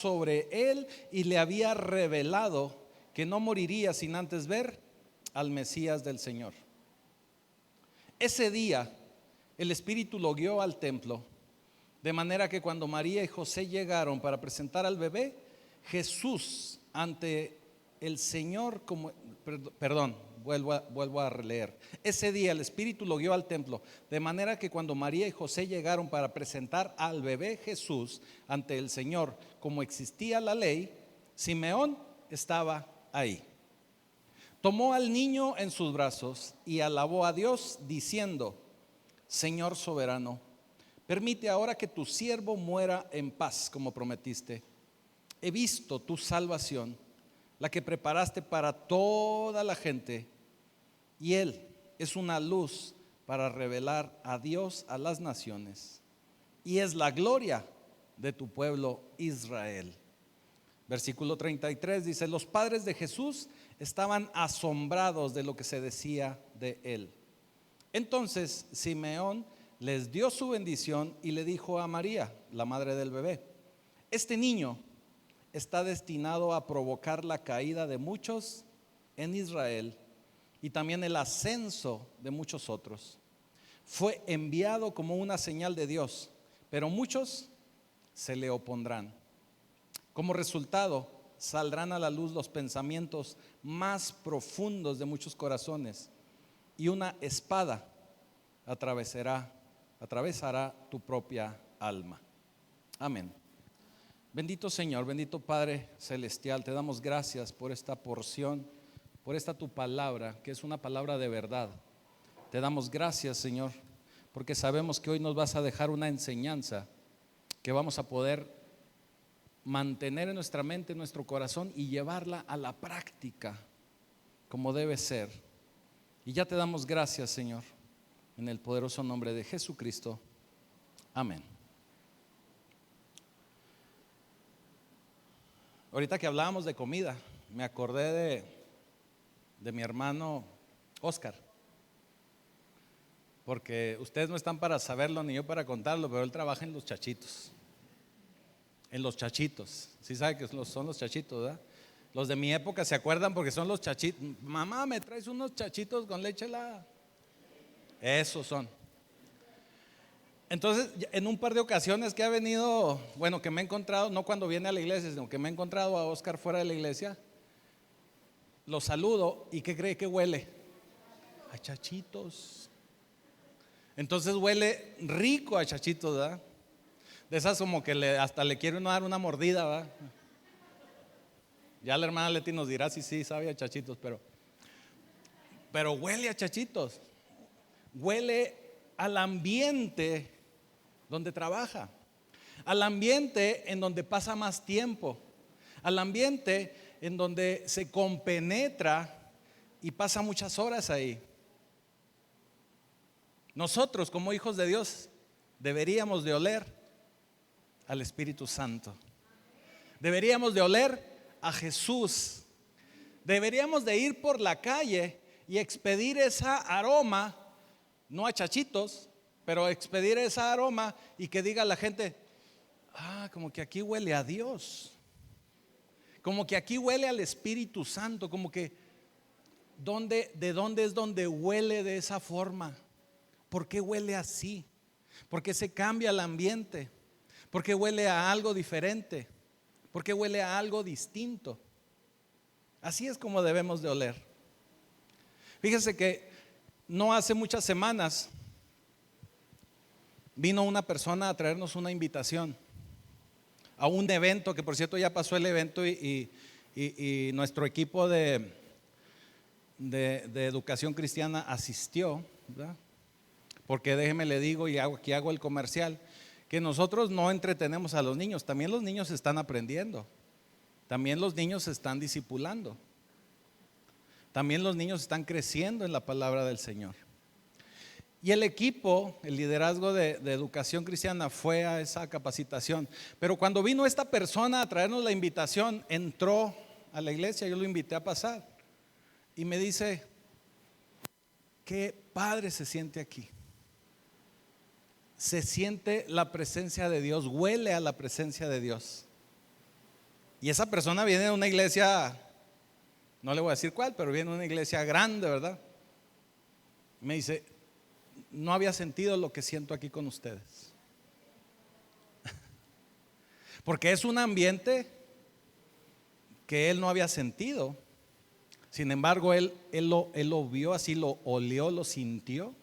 sobre él y le había revelado que no moriría sin antes ver al Mesías del Señor. Ese día el Espíritu lo guió al templo, de manera que cuando María y José llegaron para presentar al bebé, Jesús ante el Señor vuelvo a releer. Ese día el Espíritu lo guió al templo, de manera que cuando María y José llegaron para presentar al bebé Jesús ante el Señor, como existía la ley, Simeón estaba ahí. Tomó al niño en sus brazos y alabó a Dios diciendo: Señor soberano, permite ahora que tu siervo muera en paz como prometiste. He visto tu salvación, la que preparaste para toda la gente, y él es una luz para revelar a Dios a las naciones, y es la gloria de tu pueblo Israel. Versículo 33 dice: los padres de Jesús estaban asombrados de lo que se decía de él. Entonces Simeón les dio su bendición y le dijo a María, la madre del bebé: este niño está destinado a provocar la caída de muchos en Israel y también el ascenso de muchos otros. Fue enviado como una señal de Dios, pero muchos se le opondrán. Como resultado, saldrán a la luz los pensamientos más profundos de muchos corazones, y una espada atravesará tu propia alma. Amén. Bendito Señor, bendito Padre Celestial, te damos gracias por esta porción, por esta tu palabra, que es una palabra de verdad. Te damos gracias, Señor, porque sabemos que hoy nos vas a dejar una enseñanza que vamos a poder mantener en nuestra mente, en nuestro corazón, y llevarla a la práctica como debe ser. Y ya te damos gracias, Señor, en el poderoso nombre de Jesucristo. Amén. Ahorita que hablábamos de comida, me acordé de mi hermano Oscar, porque ustedes no están para saberlo ni yo para contarlo, pero él trabaja en los chachitos. En los chachitos, ¿sí sabe que son los chachitos, verdad? Los de mi época se acuerdan porque son los chachitos. Mamá, ¿me traes unos chachitos con leche helada? Esos son. Entonces, en un par de ocasiones que ha venido, bueno, que me he encontrado, no cuando viene a la iglesia, sino que me he encontrado a Oscar fuera de la iglesia, lo saludo y ¿qué cree que huele? A chachitos. Entonces huele rico a chachitos, ¿verdad? De esas como que hasta le quiere uno dar una mordida, ¿verdad? Ya la hermana Leti nos dirá si sí sabe a chachitos, pero huele a chachitos. Huele al ambiente donde trabaja, al ambiente en donde pasa más tiempo, al ambiente en donde se compenetra y pasa muchas horas ahí. Nosotros como hijos de Dios deberíamos de oler al Espíritu Santo, deberíamos de oler a Jesús, deberíamos de ir por la calle y expedir esa aroma, no a chachitos, pero expedir esa aroma y que diga la gente: como que aquí huele a Dios, como que aquí huele al Espíritu Santo, como que ¿de dónde es donde huele de esa forma? ¿Por qué huele así? ¿Por qué se cambia el ambiente? ¿Por qué huele a algo diferente? ¿Por qué huele a algo distinto? Así es como debemos de oler. Fíjese que no hace muchas semanas vino una persona a traernos una invitación a un evento, que por cierto ya pasó el evento y nuestro equipo de educación cristiana asistió, ¿verdad? Porque déjeme le digo, y aquí hago el comercial, que nosotros no entretenemos a los niños, también los niños están aprendiendo, también los niños se están discipulando, también los niños están creciendo en la palabra del Señor. Y el equipo, el liderazgo de educación cristiana fue a esa capacitación. Pero cuando vino esta persona a traernos la invitación, entró a la iglesia, yo lo invité a pasar y me dice: qué padre se siente aquí. Se siente la presencia de Dios, huele a la presencia de Dios. Y esa persona viene de una iglesia, no le voy a decir cuál, pero viene de una iglesia grande, ¿verdad? Me dice, no había sentido lo que siento aquí con ustedes. Porque es un ambiente que él no había sentido. Sin embargo, él lo vio así, lo olió, lo sintió.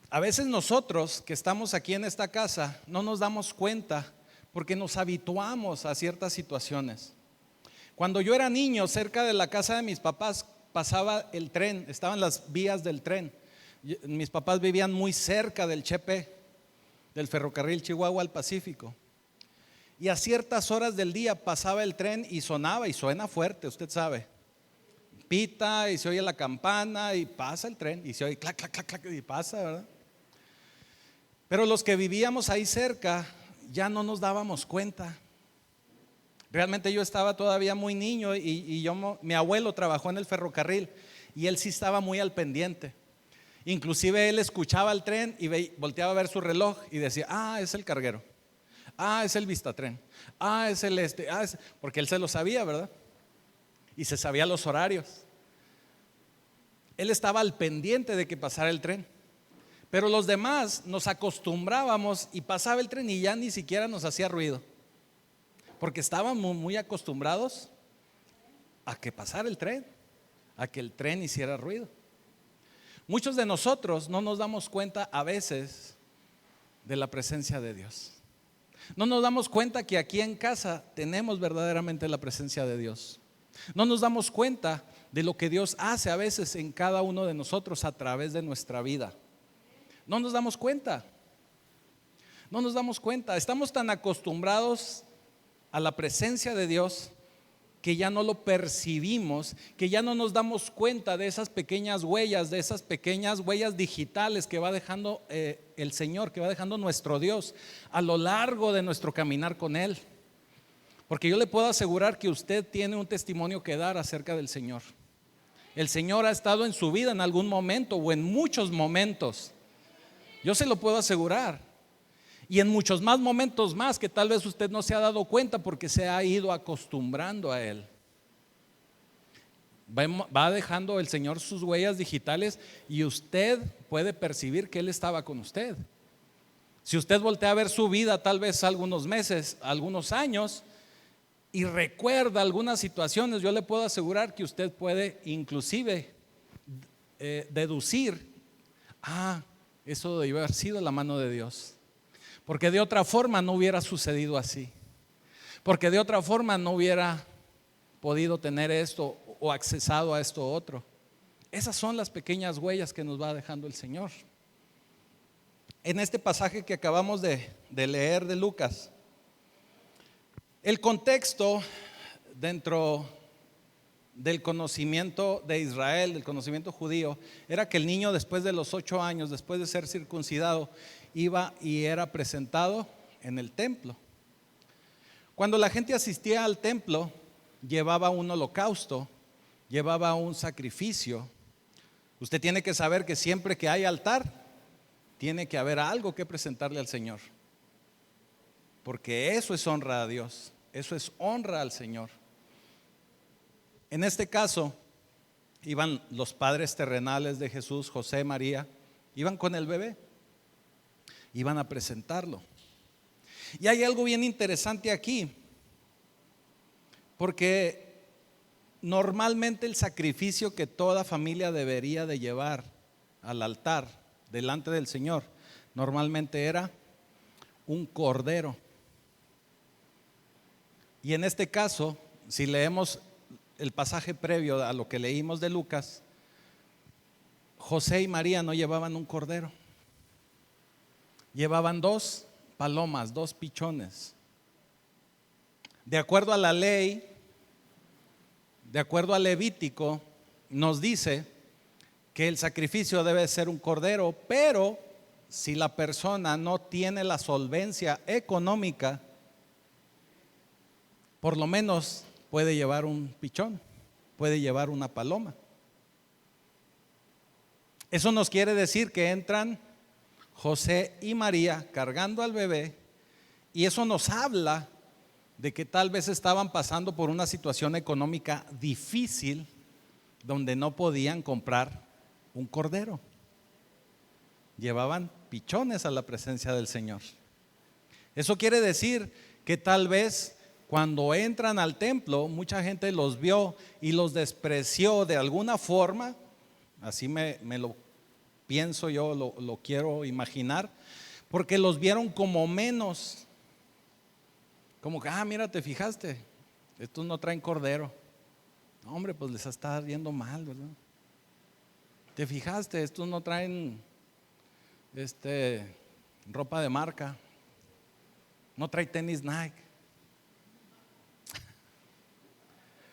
A veces nosotros que estamos aquí en esta casa no nos damos cuenta porque nos habituamos a ciertas situaciones. Cuando yo era niño, cerca de la casa de mis papás pasaba el tren, estaban las vías del tren. Mis papás vivían muy cerca del Chepe, del ferrocarril Chihuahua al Pacífico. Y a ciertas horas del día pasaba el tren y sonaba, y suena fuerte, usted sabe. Pita y se oye la campana y pasa el tren y se oye clac, clac, clac, clac y pasa, ¿verdad? Pero los que vivíamos ahí cerca ya no nos dábamos cuenta. Realmente yo estaba todavía muy niño y mi abuelo trabajó en el ferrocarril y él sí estaba muy al pendiente. Inclusive él escuchaba el tren y volteaba a ver su reloj y decía, es el carguero, es el vistatren, es el porque él se lo sabía, ¿verdad? Y se sabía los horarios. Él estaba al pendiente de que pasara el tren. Pero los demás nos acostumbrábamos y pasaba el tren y ya ni siquiera nos hacía ruido. Porque estábamos muy acostumbrados a que pasara el tren, a que el tren hiciera ruido. Muchos de nosotros no nos damos cuenta a veces de la presencia de Dios. No nos damos cuenta que aquí en casa tenemos verdaderamente la presencia de Dios. No nos damos cuenta de lo que Dios hace a veces en cada uno de nosotros a través de nuestra vida. No nos damos cuenta. No nos damos cuenta. Estamos tan acostumbrados a la presencia de Dios que ya no lo percibimos, que ya no nos damos cuenta de esas pequeñas huellas, digitales que va dejando el Señor, que va dejando nuestro Dios a lo largo de nuestro caminar con Él. Porque yo le puedo asegurar que usted tiene un testimonio que dar acerca del Señor. El Señor ha estado en su vida en algún momento o en muchos momentos. Yo se lo puedo asegurar. Y en muchos más momentos más que tal vez usted no se ha dado cuenta porque se ha ido acostumbrando a Él. Va dejando el Señor sus huellas digitales y usted puede percibir que Él estaba con usted. Si usted voltea a ver su vida tal vez algunos meses, algunos años y recuerda algunas situaciones, yo le puedo asegurar que usted puede inclusive deducir, eso debió haber sido la mano de Dios. Porque de otra forma no hubiera sucedido así. Porque de otra forma no hubiera podido tener esto o accesado a esto otro. Esas son las pequeñas huellas que nos va dejando el Señor. En este pasaje que acabamos de leer de Lucas, el contexto dentro del conocimiento de Israel, del conocimiento judío, era que el niño después de los 8 años, después de ser circuncidado, iba y era presentado en el templo. Cuando la gente asistía al templo, llevaba un holocausto, llevaba un sacrificio. Usted tiene que saber que siempre que hay altar, tiene que haber algo que presentarle al Señor. Porque eso es honra a Dios, eso es honra al Señor. En este caso, iban los padres terrenales de Jesús, José, María, iban con el bebé. Iban a presentarlo. Y hay algo bien interesante aquí, porque normalmente el sacrificio que toda familia debería de llevar al altar delante del Señor, normalmente era un cordero. Y en este caso, si leemos el pasaje previo a lo que leímos de Lucas, José y María no llevaban un cordero. Llevaban 2 palomas, 2 pichones. De acuerdo a la ley, de acuerdo al Levítico, nos dice que el sacrificio debe ser un cordero, pero si la persona no tiene la solvencia económica, por lo menos puede llevar un pichón, puede llevar una paloma. Eso nos quiere decir que entran José y María cargando al bebé, y eso nos habla de que tal vez estaban pasando por una situación económica difícil donde no podían comprar un cordero. Llevaban pichones a la presencia del Señor. Eso quiere decir que tal vez cuando entran al templo, mucha gente los vio y los despreció de alguna forma. Así me lo pienso yo, lo quiero imaginar, porque los vieron como menos. Como que, mira, te fijaste, estos no traen cordero. No, hombre, pues les está yendo mal, ¿verdad? Te fijaste, estos no traen ropa de marca, no trae tenis Nike.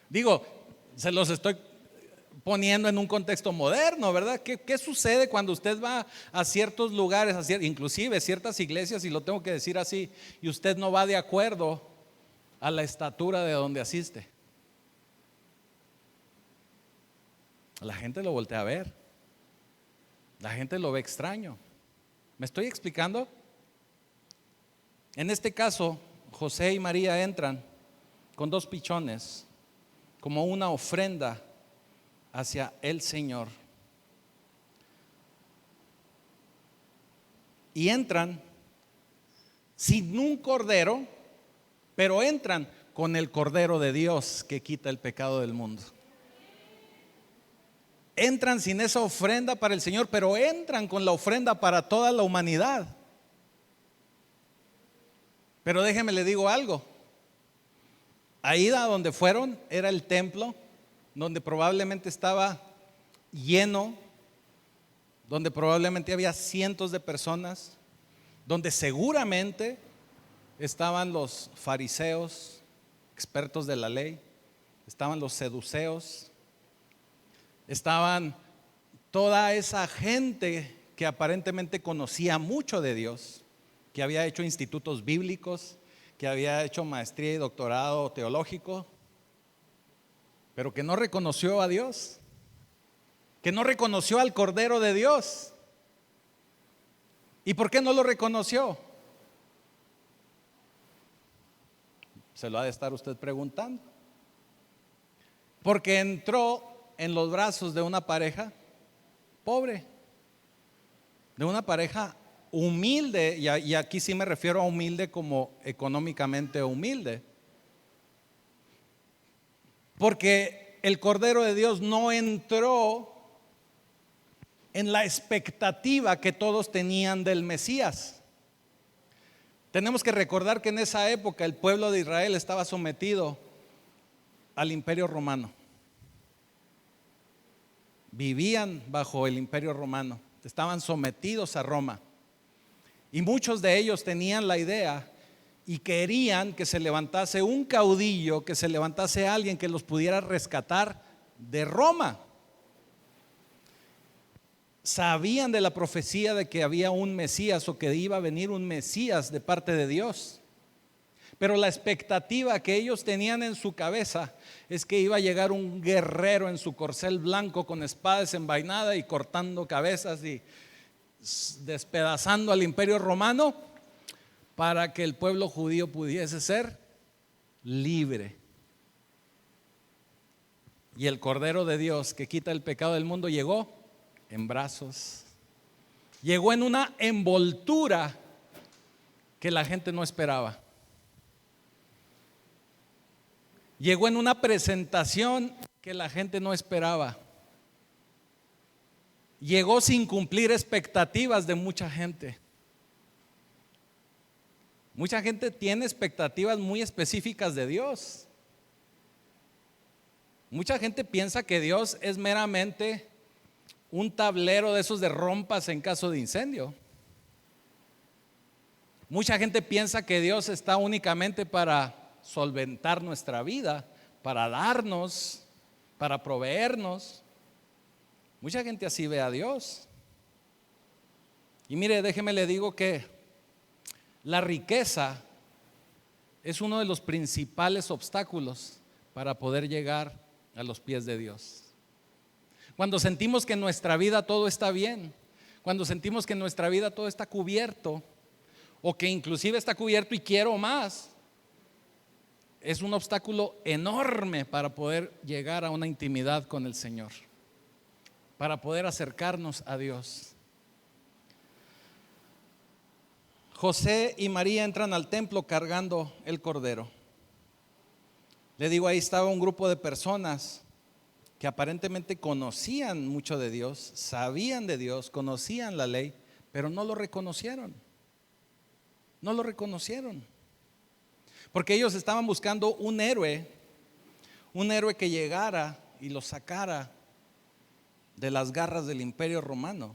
Digo, se los estoy poniendo en un contexto moderno, ¿verdad? ¿Qué sucede cuando usted va a ciertos lugares, inclusive ciertas iglesias, y lo tengo que decir así, y usted no va de acuerdo a la estatura de donde asiste? La gente lo voltea a ver, la gente lo ve extraño. ¿Me estoy explicando? En este caso, José y María entran con 2 pichones como una ofrenda hacia el Señor. Y entran sin un cordero, pero entran con el Cordero de Dios que quita el pecado del mundo. Entran sin esa ofrenda para el Señor, pero entran con la ofrenda para toda la humanidad. Pero déjeme le digo algo. Ahí a donde fueron era el templo, donde probablemente estaba lleno, donde probablemente había cientos de personas, donde seguramente estaban los fariseos, expertos de la ley, estaban los seduceos, estaban toda esa gente que aparentemente conocía mucho de Dios, que había hecho institutos bíblicos, que había hecho maestría y doctorado teológico, pero que no reconoció a Dios, que no reconoció al Cordero de Dios. ¿Y por qué no lo reconoció? Se lo ha de estar usted preguntando. Porque entró en los brazos de una pareja pobre, de una pareja humilde, y aquí sí me refiero a humilde como económicamente humilde, porque el Cordero de Dios no entró en la expectativa que todos tenían del Mesías. Tenemos que recordar que en esa época el pueblo de Israel estaba sometido al Imperio Romano. Vivían bajo el Imperio Romano, estaban sometidos a Roma. Y muchos de ellos tenían la idea y querían que se levantase un caudillo, que se levantase alguien que los pudiera rescatar de Roma. Sabían de la profecía de que había un Mesías o que iba a venir un Mesías de parte de Dios. Pero la expectativa que ellos tenían en su cabeza es que iba a llegar un guerrero en su corcel blanco con espada desenvainada y cortando cabezas y despedazando al Imperio Romano para que el pueblo judío pudiese ser libre. Y el Cordero de Dios que quita el pecado del mundo llegó en brazos, llegó en una envoltura que la gente no esperaba. Llegó en una presentación que la gente no esperaba. Llegó sin cumplir expectativas de mucha gente. Mucha gente tiene expectativas muy específicas de Dios. Mucha gente piensa que Dios es meramente un tablero de esos de rompas en caso de incendio. Mucha gente piensa que Dios está únicamente para solventar nuestra vida, para darnos, para proveernos. Mucha gente así ve a Dios. Y mire, déjeme le digo que la riqueza es uno de los principales obstáculos para poder llegar a los pies de Dios. Cuando sentimos que en nuestra vida todo está bien, cuando sentimos que en nuestra vida todo está cubierto, o que inclusive está cubierto y quiero más, es un obstáculo enorme para poder llegar a una intimidad con el Señor, para poder acercarnos a Dios. José y María entran al templo cargando el cordero. Le digo, ahí estaba un grupo de personas que aparentemente conocían mucho de Dios, sabían de Dios, conocían la ley, pero no lo reconocieron. No lo reconocieron. Porque ellos estaban buscando un héroe que llegara y los sacara de las garras del Imperio Romano.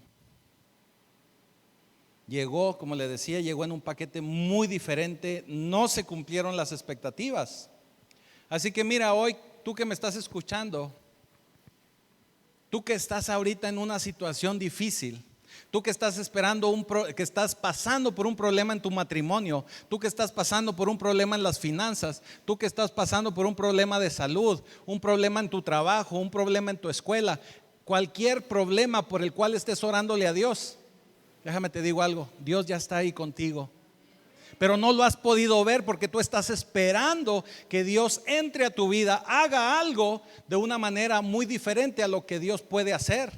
Llegó, como le decía, llegó en un paquete muy diferente, no se cumplieron las expectativas. Así que mira, hoy tú que me estás escuchando, tú que estás ahorita en una situación difícil, tú que estás que estás pasando por un problema en tu matrimonio, tú que estás pasando por un problema en las finanzas, tú que estás pasando por un problema de salud, un problema en tu trabajo, un problema en tu escuela, cualquier problema por el cual estés orándole a Dios, déjame te digo algo, Dios ya está ahí contigo. Pero no lo has podido ver porque tú estás esperando que Dios entre a tu vida, haga algo de una manera muy diferente a lo que Dios puede hacer.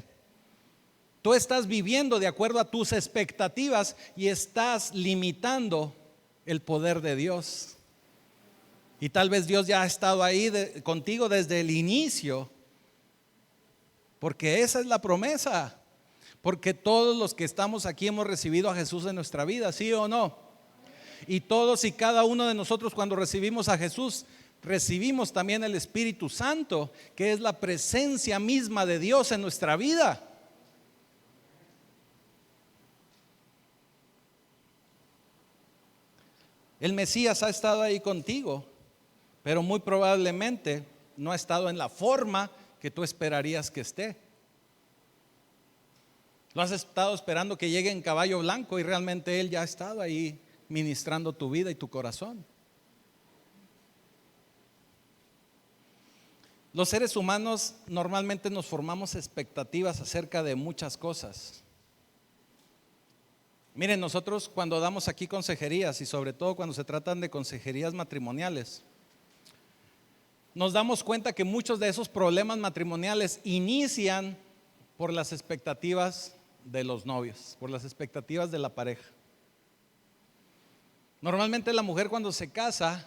Tú estás viviendo de acuerdo a tus expectativas y estás limitando el poder de Dios. Y tal vez Dios ya ha estado ahí contigo desde el inicio, porque esa es la promesa. Porque todos los que estamos aquí hemos recibido a Jesús en nuestra vida, ¿sí o no? Y todos y cada uno de nosotros, cuando recibimos a Jesús, recibimos también el Espíritu Santo, que es la presencia misma de Dios en nuestra vida. El Mesías ha estado ahí contigo, pero muy probablemente no ha estado en la forma que tú esperarías que esté. Lo has estado esperando que llegue en caballo blanco y realmente Él ya ha estado ahí ministrando tu vida y tu corazón. Los seres humanos normalmente nos formamos expectativas acerca de muchas cosas. Miren, nosotros cuando damos aquí consejerías y sobre todo cuando se tratan de consejerías matrimoniales, nos damos cuenta que muchos de esos problemas matrimoniales inician por las expectativas de los novios, por las expectativas de la pareja. Normalmente la mujer cuando se casa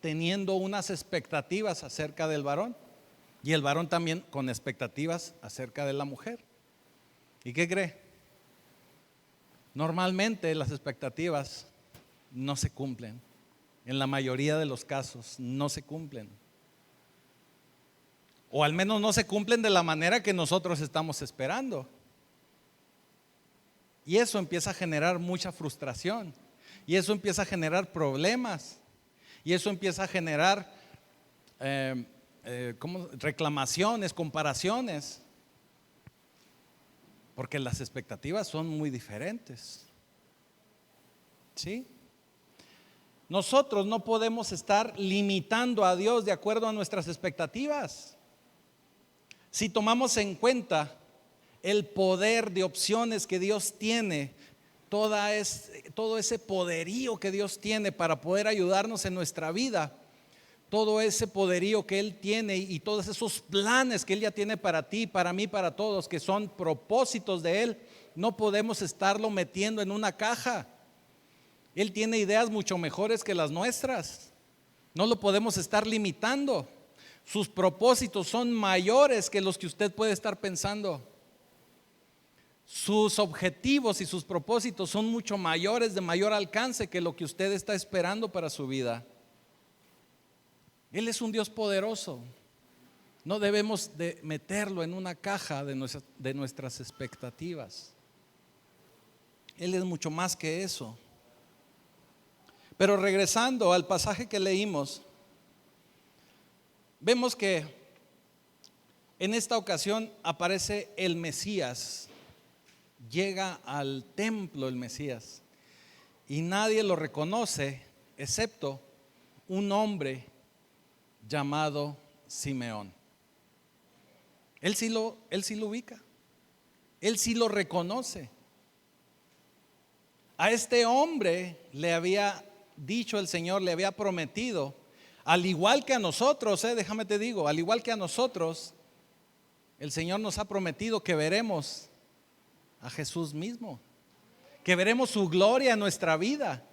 teniendo unas expectativas acerca del varón y el varón también con expectativas acerca de la mujer. ¿Y qué cree? Normalmente las expectativas no se cumplen. En la mayoría de los casos no se cumplen. O al menos no se cumplen de la manera que nosotros estamos esperando. Y eso empieza a generar mucha frustración. Y eso empieza a generar problemas. Y eso empieza a generar reclamaciones, comparaciones. Porque las expectativas son muy diferentes. ¿Sí? Nosotros no podemos estar limitando a Dios de acuerdo a nuestras expectativas. Si tomamos en cuenta el poder de opciones que Dios tiene, todo ese poderío que Dios tiene para poder ayudarnos en nuestra vida, todo ese poderío que Él tiene y todos esos planes que Él ya tiene para ti, para mí, para todos, que son propósitos de Él, no podemos estarlo metiendo en una caja. Él tiene ideas mucho mejores que las nuestras. No lo podemos estar limitando. Sus propósitos son mayores que los que usted puede estar pensando. Sus objetivos y sus propósitos son mucho mayores, de mayor alcance que lo que usted está esperando para su vida. Él es un Dios poderoso. No debemos de meterlo en una caja de nuestras expectativas. Él es mucho más que eso. Pero regresando al pasaje que leímos, vemos que en esta ocasión aparece el Mesías. Llega al templo el Mesías y nadie lo reconoce excepto un hombre llamado Simeón. Él sí lo ubica, él sí lo reconoce. A este hombre le había dicho el Señor, le había prometido, al igual que a nosotros, déjame te digo, al igual que a nosotros, el Señor nos ha prometido que veremos a Jesús mismo, que veremos su gloria en nuestra vida,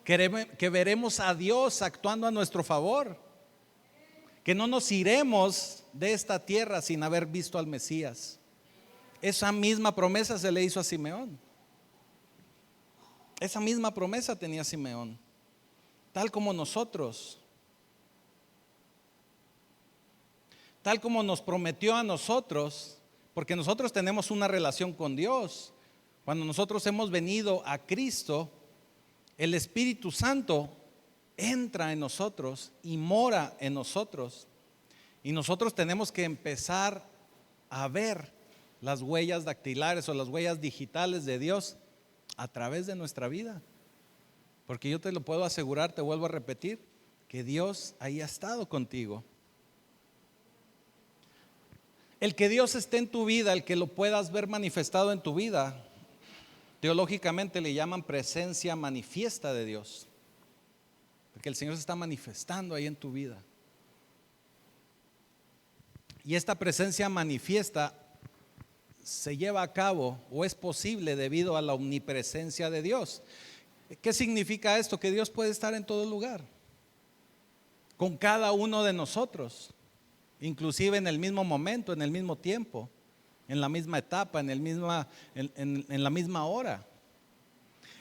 que veremos a Dios actuando a nuestro favor, que no nos iremos de esta tierra sin haber visto al Mesías. Esa misma promesa se le hizo a Simeón. Esa misma promesa tenía Simeón, tal como nosotros, tal como nos prometió a nosotros, porque nosotros tenemos una relación con Dios. Cuando nosotros hemos venido a Cristo, el Espíritu Santo entra en nosotros y mora en nosotros. Y nosotros tenemos que empezar a ver las huellas dactilares o las huellas digitales de Dios a través de nuestra vida. Porque yo te lo puedo asegurar, te vuelvo a repetir, que Dios ahí ha estado contigo. El que Dios esté en tu vida, el que lo puedas ver manifestado en tu vida, teológicamente le llaman presencia manifiesta de Dios. Porque el Señor se está manifestando ahí en tu vida. Y esta presencia manifiesta se lleva a cabo o es posible debido a la omnipresencia de Dios. ¿Qué significa esto? Que Dios puede estar en todo lugar, con cada uno de nosotros, inclusive en el mismo momento, en el mismo tiempo, en la misma etapa, en la misma hora.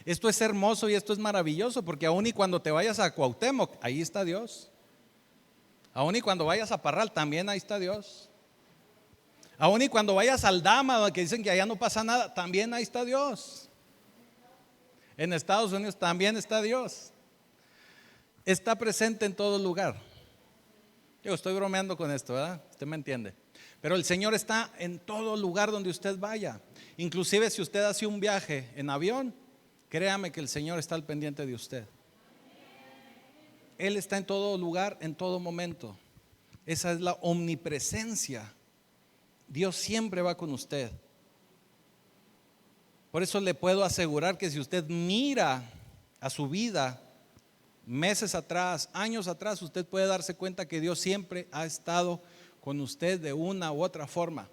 Esto es hermoso y esto es maravilloso, porque aún y cuando te vayas a Cuauhtémoc, ahí está Dios. Aún y cuando vayas a Parral, también ahí está Dios. Aún y cuando vayas al Dama, que dicen que allá no pasa nada, también ahí está Dios. En Estados Unidos también está Dios. Está presente en todo lugar. Yo estoy bromeando con esto, ¿verdad? Usted me entiende. Pero el Señor está en todo lugar donde usted vaya. Inclusive si usted hace un viaje en avión, créame que el Señor está al pendiente de usted. Él está en todo lugar, en todo momento. Esa es la omnipresencia. Dios siempre va con usted. Por eso le puedo asegurar que si usted mira a su vida meses atrás, años atrás, usted puede darse cuenta que Dios siempre ha estado con usted de una u otra forma.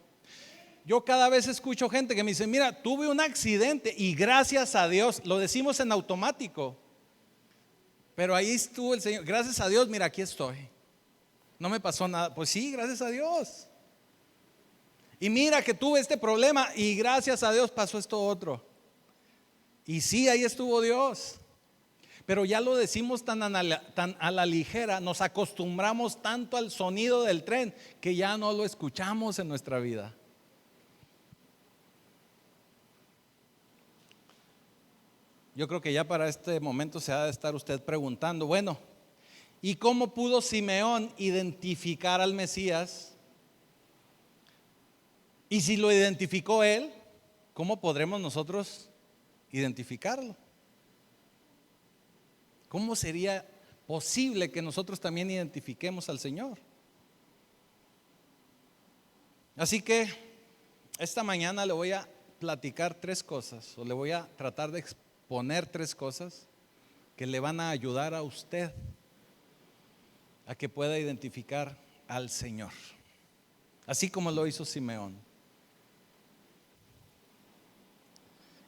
Yo cada vez escucho gente que me dice, mira, tuve un accidente y gracias a Dios, lo decimos en automático, pero ahí estuvo el Señor, gracias a Dios, mira, aquí estoy, no me pasó nada. Pues sí, gracias a Dios. Y mira que tuve este problema y gracias a Dios pasó esto otro. Y sí, ahí estuvo Dios. Pero ya lo decimos tan a la ligera, nos acostumbramos tanto al sonido del tren que ya no lo escuchamos en nuestra vida. Yo creo que ya para este momento se ha de estar usted preguntando, bueno, ¿y cómo pudo Simeón identificar al Mesías? Y si lo identificó él, ¿cómo podremos nosotros identificarlo? ¿Cómo sería posible que nosotros también identifiquemos al Señor? Así que esta mañana le voy a platicar tres cosas, o le voy a tratar de exponer tres cosas que le van a ayudar a usted a que pueda identificar al Señor, así como lo hizo Simeón.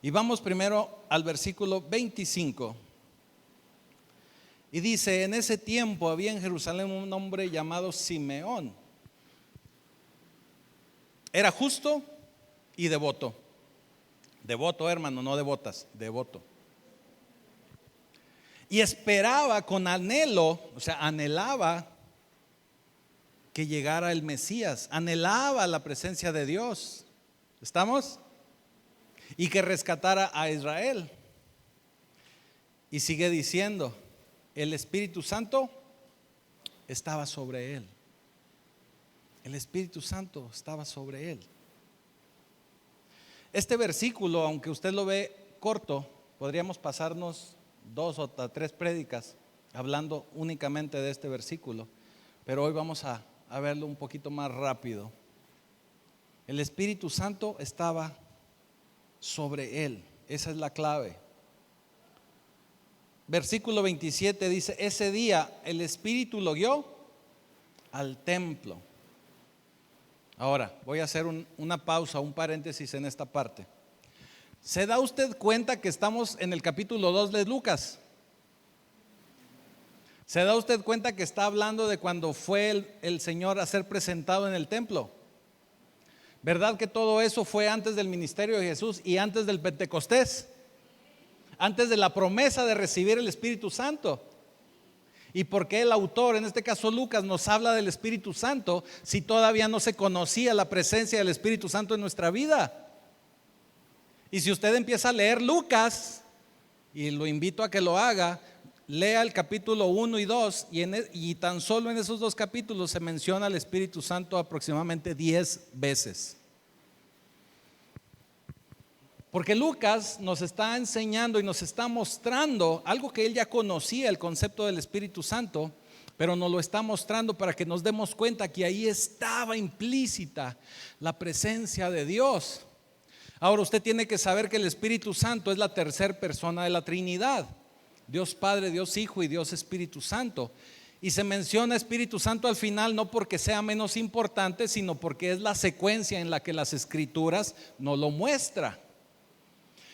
Y vamos primero al versículo 25. Y dice, en ese tiempo había en Jerusalén un hombre llamado Simeón. Era justo y devoto. Devoto, hermano, no devotas, devoto. Y esperaba con anhelo, o sea, anhelaba que llegara el Mesías. Anhelaba la presencia de Dios. ¿Estamos? Y que rescatara a Israel. Y sigue diciendo, el Espíritu Santo estaba sobre él. El Espíritu Santo estaba sobre él. Este versículo, aunque usted lo ve corto, podríamos pasarnos 2 o 3 prédicas hablando únicamente de este versículo, pero hoy vamos a verlo un poquito más rápido. El Espíritu Santo estaba sobre él. Esa es la clave. versículo 27 dice, ese día el Espíritu lo guió al templo. Ahora, voy a hacer una pausa, un paréntesis en esta parte. ¿Se da usted cuenta que estamos en el capítulo 2 de Lucas? ¿Se da usted cuenta que está hablando de cuando fue el Señor a ser presentado en el templo? ¿Verdad que todo eso fue antes del ministerio de Jesús y antes del Pentecostés? Antes de la promesa de recibir el Espíritu Santo. ¿Y por qué el autor, en este caso Lucas, nos habla del Espíritu Santo si todavía no se conocía la presencia del Espíritu Santo en nuestra vida? Y si usted empieza a leer Lucas, y lo invito a que lo haga, lea el capítulo 1 y 2 y tan solo en esos dos capítulos se menciona al Espíritu Santo aproximadamente 10 veces. Porque Lucas nos está enseñando y nos está mostrando algo que él ya conocía, el concepto del Espíritu Santo, pero nos lo está mostrando para que nos demos cuenta que ahí estaba implícita la presencia de Dios. Ahora usted tiene que saber que el Espíritu Santo es la tercera persona de la Trinidad. Dios Padre, Dios Hijo y Dios Espíritu Santo. Y se menciona Espíritu Santo al final no porque sea menos importante, sino porque es la secuencia en la que las Escrituras nos lo muestra.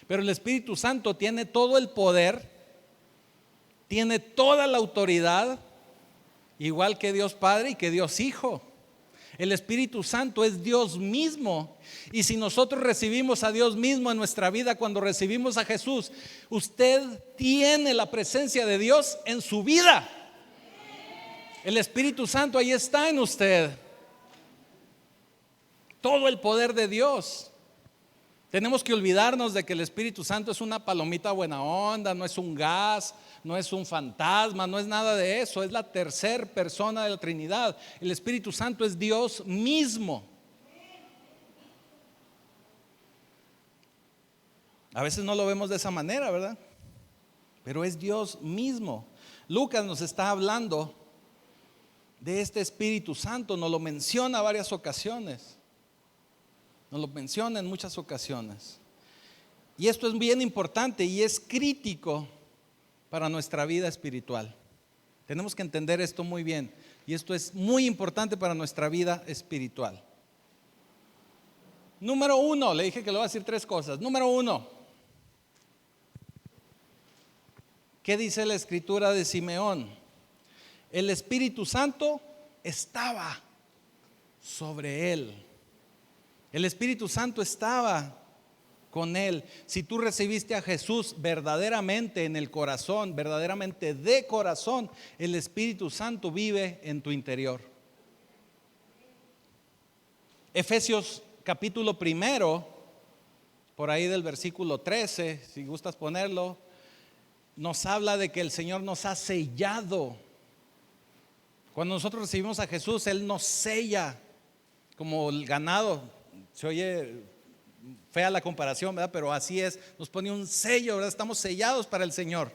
Pero el Espíritu Santo tiene todo el poder, tiene toda la autoridad, igual que Dios Padre y que Dios Hijo. El Espíritu Santo es Dios mismo. Y si nosotros recibimos a Dios mismo en nuestra vida, cuando recibimos a Jesús, usted tiene la presencia de Dios en su vida. El Espíritu Santo ahí está en usted. Todo el poder de Dios. Tenemos que olvidarnos de que el Espíritu Santo es una palomita buena onda, no es un gas, no es un fantasma, no es nada de eso. Es la tercera persona de la Trinidad. El Espíritu Santo es Dios mismo. A veces no lo vemos de esa manera, ¿verdad? Pero es Dios mismo. Lucas nos está hablando de este Espíritu Santo, nos lo menciona varias ocasiones. Nos lo menciona en muchas ocasiones. Y esto es bien importante y es crítico para nuestra vida espiritual. Tenemos que entender esto muy bien. Y esto es muy importante para nuestra vida espiritual. Número 1, le dije que le voy a decir 3 cosas. Número 1, ¿qué dice la escritura de Simeón? El Espíritu Santo estaba sobre él. El Espíritu Santo estaba con él. Si tú recibiste a Jesús verdaderamente en el corazón, verdaderamente de corazón, el Espíritu Santo vive en tu interior. Efesios capítulo 1, por ahí del versículo 13, si gustas ponerlo, nos habla de que el Señor nos ha sellado. Cuando nosotros recibimos a Jesús, Él nos sella como el ganado. Se oye fea la comparación, ¿verdad? Pero así es, nos pone un sello, ¿verdad? Estamos sellados para el Señor.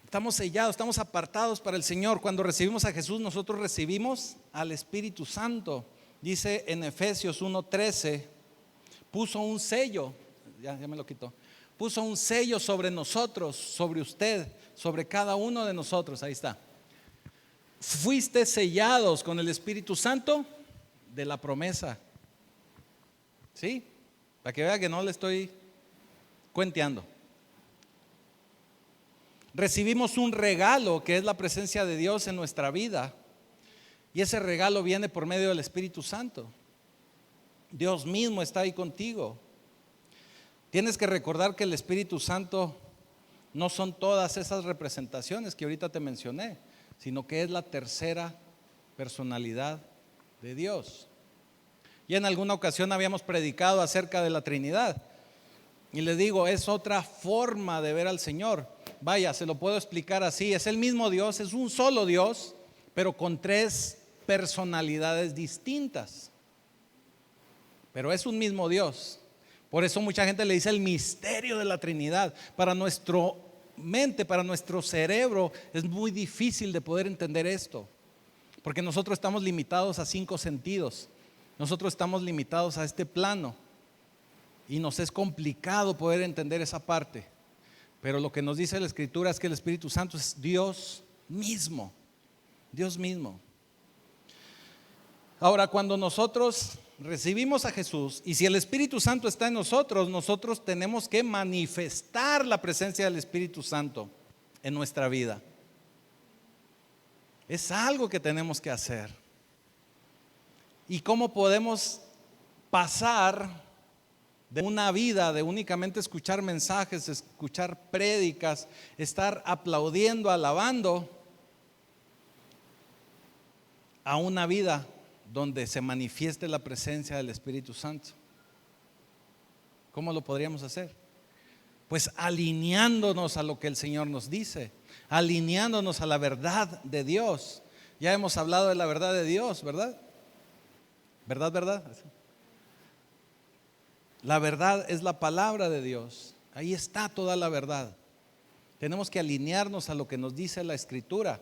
Estamos sellados, estamos apartados para el Señor. Cuando recibimos a Jesús, nosotros recibimos al Espíritu Santo. Dice en Efesios 1:13, puso un sello, ya me lo quitó. Puso un sello sobre nosotros, sobre usted, sobre cada uno de nosotros. Ahí está. Fuiste sellados con el Espíritu Santo de la promesa. ¿Sí? Para que vea que no le estoy cuenteando. Recibimos un regalo que es la presencia de Dios en nuestra vida. Y ese regalo viene por medio del Espíritu Santo. Dios mismo está ahí contigo. Tienes que recordar que el Espíritu Santo no son todas esas representaciones que ahorita te mencioné, sino que es la tercera personalidad de Dios. Y en alguna ocasión habíamos predicado acerca de la Trinidad. Y les digo, es otra forma de ver al Señor. Vaya, se lo puedo explicar así. Es el mismo Dios, es un solo Dios, pero con 3 personalidades distintas. Pero es un mismo Dios. Por eso mucha gente le dice el misterio de la Trinidad. Para nuestra mente, para nuestro cerebro, es muy difícil de poder entender esto. Porque nosotros estamos limitados a 5 sentidos. Nosotros estamos limitados a este plano. Y nos es complicado poder entender esa parte. Pero lo que nos dice la Escritura es que el Espíritu Santo es Dios mismo. Dios mismo. Ahora, cuando nosotros recibimos a Jesús y si el Espíritu Santo está en nosotros, nosotros tenemos que manifestar la presencia del Espíritu Santo en nuestra vida. Es algo que tenemos que hacer. ¿Y cómo podemos pasar de una vida de únicamente escuchar mensajes, escuchar prédicas, estar aplaudiendo, alabando, a una vida donde se manifieste la presencia del Espíritu Santo? ¿Cómo lo podríamos hacer? Pues alineándonos a lo que el Señor nos dice, alineándonos a la verdad de Dios. Ya hemos hablado de la verdad de Dios, ¿verdad? ¿Verdad? La verdad es la palabra de Dios. Ahí está toda la verdad. Tenemos que alinearnos a lo que nos dice la Escritura.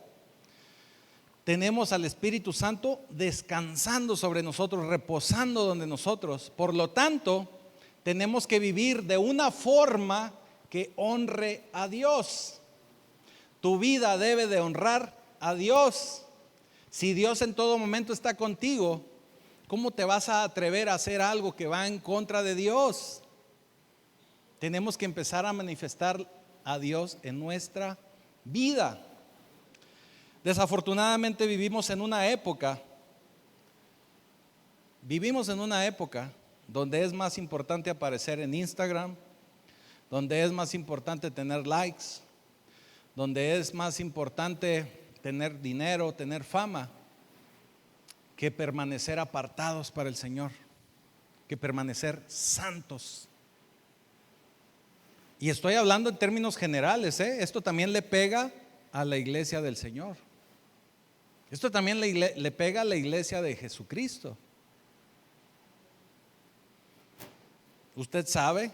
Tenemos al Espíritu Santo descansando sobre nosotros, reposando donde nosotros. Por lo tanto, tenemos que vivir de una forma que honre a Dios. Tu vida debe de honrar a Dios. Si Dios en todo momento está contigo, ¿cómo te vas a atrever a hacer algo que va en contra de Dios? Tenemos que empezar a manifestar a Dios en nuestra vida. Desafortunadamente vivimos en una época donde es más importante aparecer en Instagram, donde es más importante tener likes, donde es más importante tener dinero, tener fama, que permanecer apartados para el Señor, que permanecer santos. Y estoy hablando en términos generales, esto también le pega a la iglesia del Señor. Esto también le pega a la iglesia de Jesucristo. Usted sabe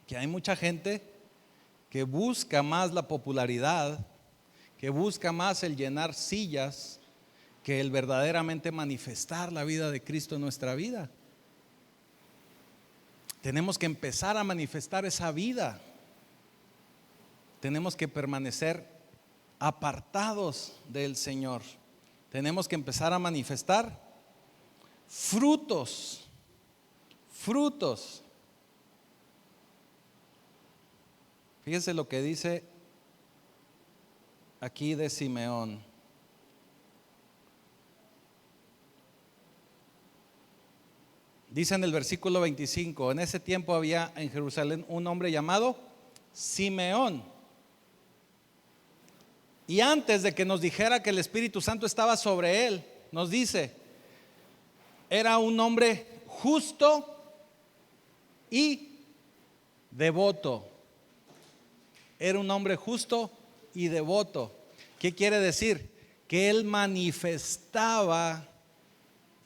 que hay mucha gente que busca más la popularidad, que busca más el llenar sillas, que el verdaderamente manifestar la vida de Cristo en nuestra vida. Tenemos que empezar a manifestar esa vida. Tenemos que permanecer apartados del Señor. Tenemos que empezar a manifestar frutos. Fíjense lo que dice aquí de Simeón. Dice en el versículo 25: en ese tiempo había en Jerusalén un hombre llamado Simeón. Y antes de que nos dijera que el Espíritu Santo estaba sobre él, nos dice: era un hombre justo y devoto. Era un hombre justo y devoto. ¿Qué quiere decir? Que él manifestaba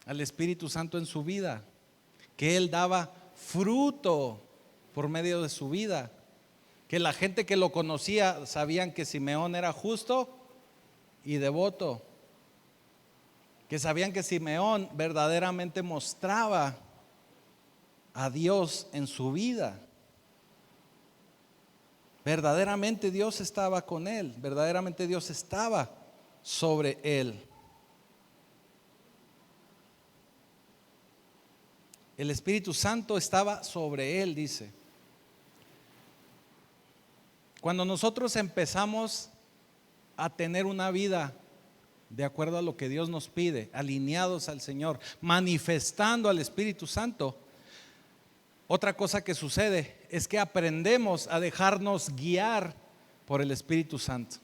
al Espíritu Santo en su vida, que él daba fruto por medio de su vida, que la gente que lo conocía sabían que Simeón era justo y devoto, que sabían que Simeón verdaderamente mostraba a Dios en su vida. Verdaderamente Dios estaba con él, verdaderamente Dios estaba sobre él. El Espíritu Santo estaba sobre él, dice. Cuando nosotros empezamos a tener una vida de acuerdo a lo que Dios nos pide, alineados al Señor, manifestando al Espíritu Santo, otra cosa que sucede es que aprendemos a dejarnos guiar por el Espíritu Santo.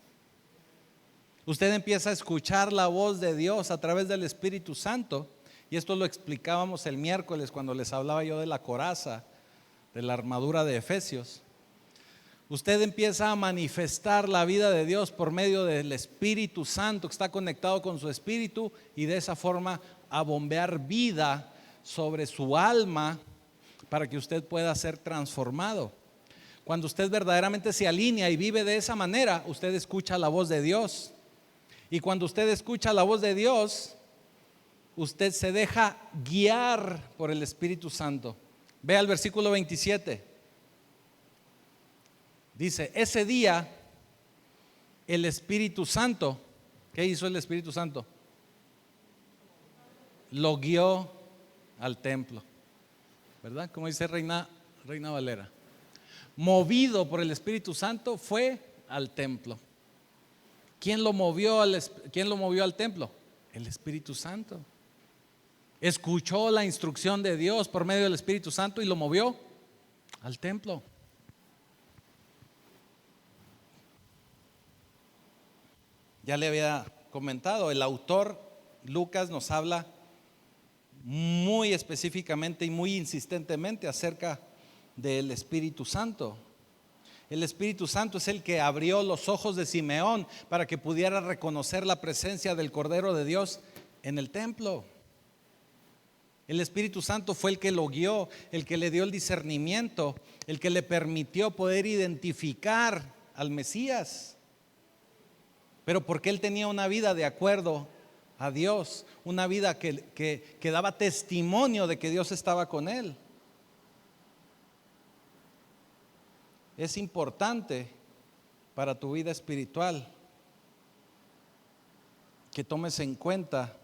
Usted empieza a escuchar la voz de Dios a través del Espíritu Santo, y esto lo explicábamos el miércoles cuando les hablaba yo de la coraza, de la armadura de Efesios. Usted empieza a manifestar la vida de Dios por medio del Espíritu Santo, que está conectado con su espíritu, y de esa forma a bombear vida sobre su alma para que usted pueda ser transformado. Cuando usted verdaderamente se alinea y vive de esa manera, usted escucha la voz de Dios. Y cuando usted escucha la voz de Dios, usted se deja guiar por el Espíritu Santo. Vea el versículo 27. Dice, ese día el Espíritu Santo, ¿qué hizo el Espíritu Santo? Lo guió al templo, ¿verdad? Como dice Reina Valera. Movido por el Espíritu Santo fue al templo. ¿Quién lo movió al templo? El Espíritu Santo. Escuchó la instrucción de Dios por medio del Espíritu Santo y lo movió al templo. Ya le había comentado, el autor Lucas nos habla muy específicamente y muy insistentemente acerca del Espíritu Santo. El Espíritu Santo es el que abrió los ojos de Simeón para que pudiera reconocer la presencia del Cordero de Dios en el templo. El Espíritu Santo fue el que lo guió, el que le dio el discernimiento, el que le permitió poder identificar al Mesías. Pero porque él tenía una vida de acuerdo a Dios, una vida que daba testimonio de que Dios estaba con él. Es importante para tu vida espiritual que tomes en cuenta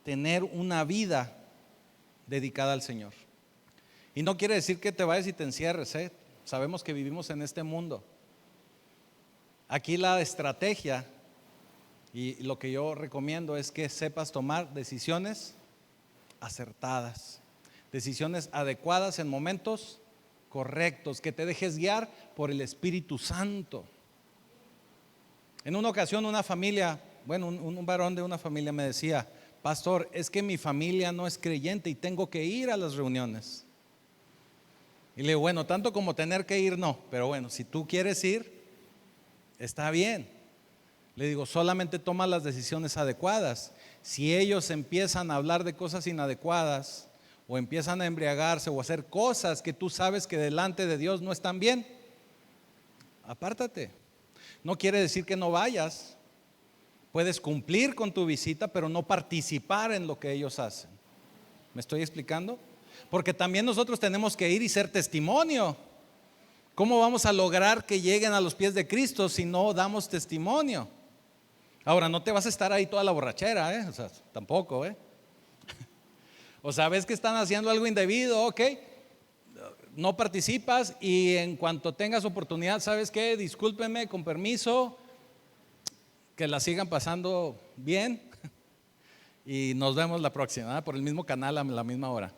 tener una vida dedicada al Señor. Y no quiere decir que te vayas y te encierres, ¿eh? Sabemos que vivimos en este mundo. Aquí la estrategia y lo que yo recomiendo es que sepas tomar decisiones acertadas, decisiones adecuadas en momentos correctos, que te dejes guiar por el Espíritu Santo. En una ocasión una familia, un varón de una familia me decía: pastor, es que mi familia no es creyente y tengo que ir a las reuniones. Y le digo, bueno, tanto como tener que ir no, pero bueno, si tú quieres ir, está bien. Le digo, solamente toma las decisiones adecuadas. Si ellos empiezan a hablar de cosas inadecuadas o empiezan a embriagarse o a hacer cosas que tú sabes que delante de Dios no están bien, apártate. No quiere decir que no vayas. Puedes cumplir con tu visita, pero no participar en lo que ellos hacen. ¿Me estoy explicando? Porque también nosotros tenemos que ir y ser testimonio. ¿Cómo vamos a lograr que lleguen a los pies de Cristo si no damos testimonio? Ahora, no te vas a estar ahí toda la borrachera, o sea, tampoco, O sea, ves que están haciendo algo indebido, ok, no participas y en cuanto tengas oportunidad, ¿sabes qué? Discúlpenme, con permiso, que la sigan pasando bien y nos vemos la próxima, por el mismo canal a la misma hora.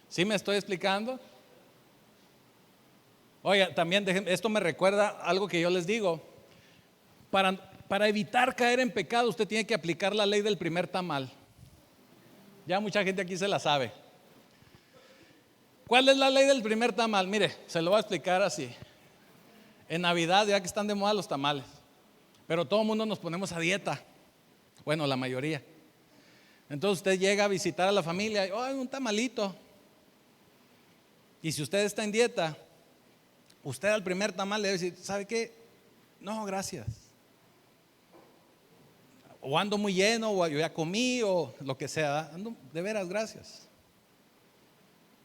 ¿Sí me estoy explicando? Oiga, también esto me recuerda algo que yo les digo. Para evitar caer en pecado, usted tiene que aplicar la ley del primer tamal. Ya mucha gente aquí se la sabe. ¿Cuál es la ley del primer tamal? Mire, se lo voy a explicar así. En Navidad, ya que están de moda los tamales, pero todo el mundo nos ponemos a dieta. Bueno, la mayoría. Entonces usted llega a visitar a la familia y, un tamalito. Y si usted está en dieta, usted al primer tamal le debe decir, ¿sabe qué? No, gracias. O ando muy lleno, o yo ya comí, o lo que sea. De veras, gracias.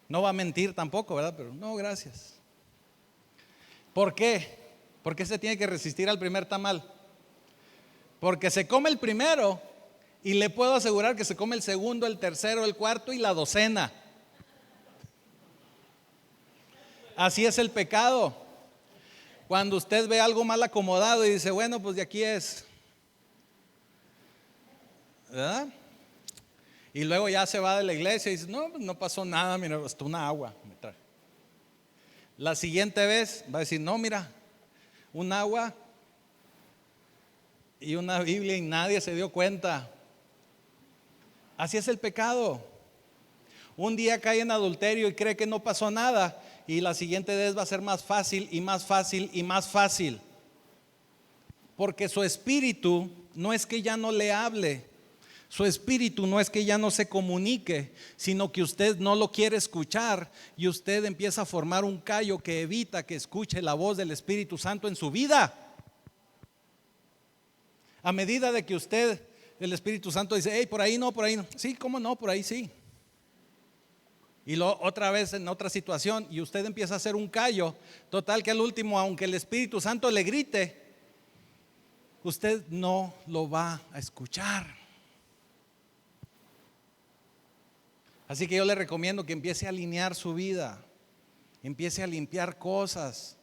No va a mentir tampoco, ¿verdad? Pero no, gracias. ¿Por qué? ¿Por qué se tiene que resistir al primer tamal? Porque se come el primero y le puedo asegurar que se come el segundo, el tercero, el cuarto y la docena. Así es el pecado. Cuando usted ve algo mal acomodado y dice, bueno, pues de aquí es, ¿verdad? Y luego ya se va de la iglesia y dice, no, pues no pasó nada, mira, hasta una agua me traje. La siguiente vez va a decir, no, mira, un agua y una Biblia y nadie se dio cuenta. Así es el pecado. Un día cae en adulterio y cree que no pasó nada, y la siguiente vez va a ser más fácil y más fácil y más fácil. Porque su espíritu no es que ya no le hable, su espíritu no es que ya no se comunique, sino que usted no lo quiere escuchar y usted empieza a formar un callo que evita que escuche la voz del Espíritu Santo en su vida. A medida de que el Espíritu Santo dice, hey, por ahí no, sí, cómo no, por ahí sí. Y luego otra vez en otra situación y usted empieza a hacer un callo. Total que al último, aunque el Espíritu Santo le grite, usted no lo va a escuchar. Así que yo le recomiendo que empiece a alinear su vida, empiece a limpiar cosas.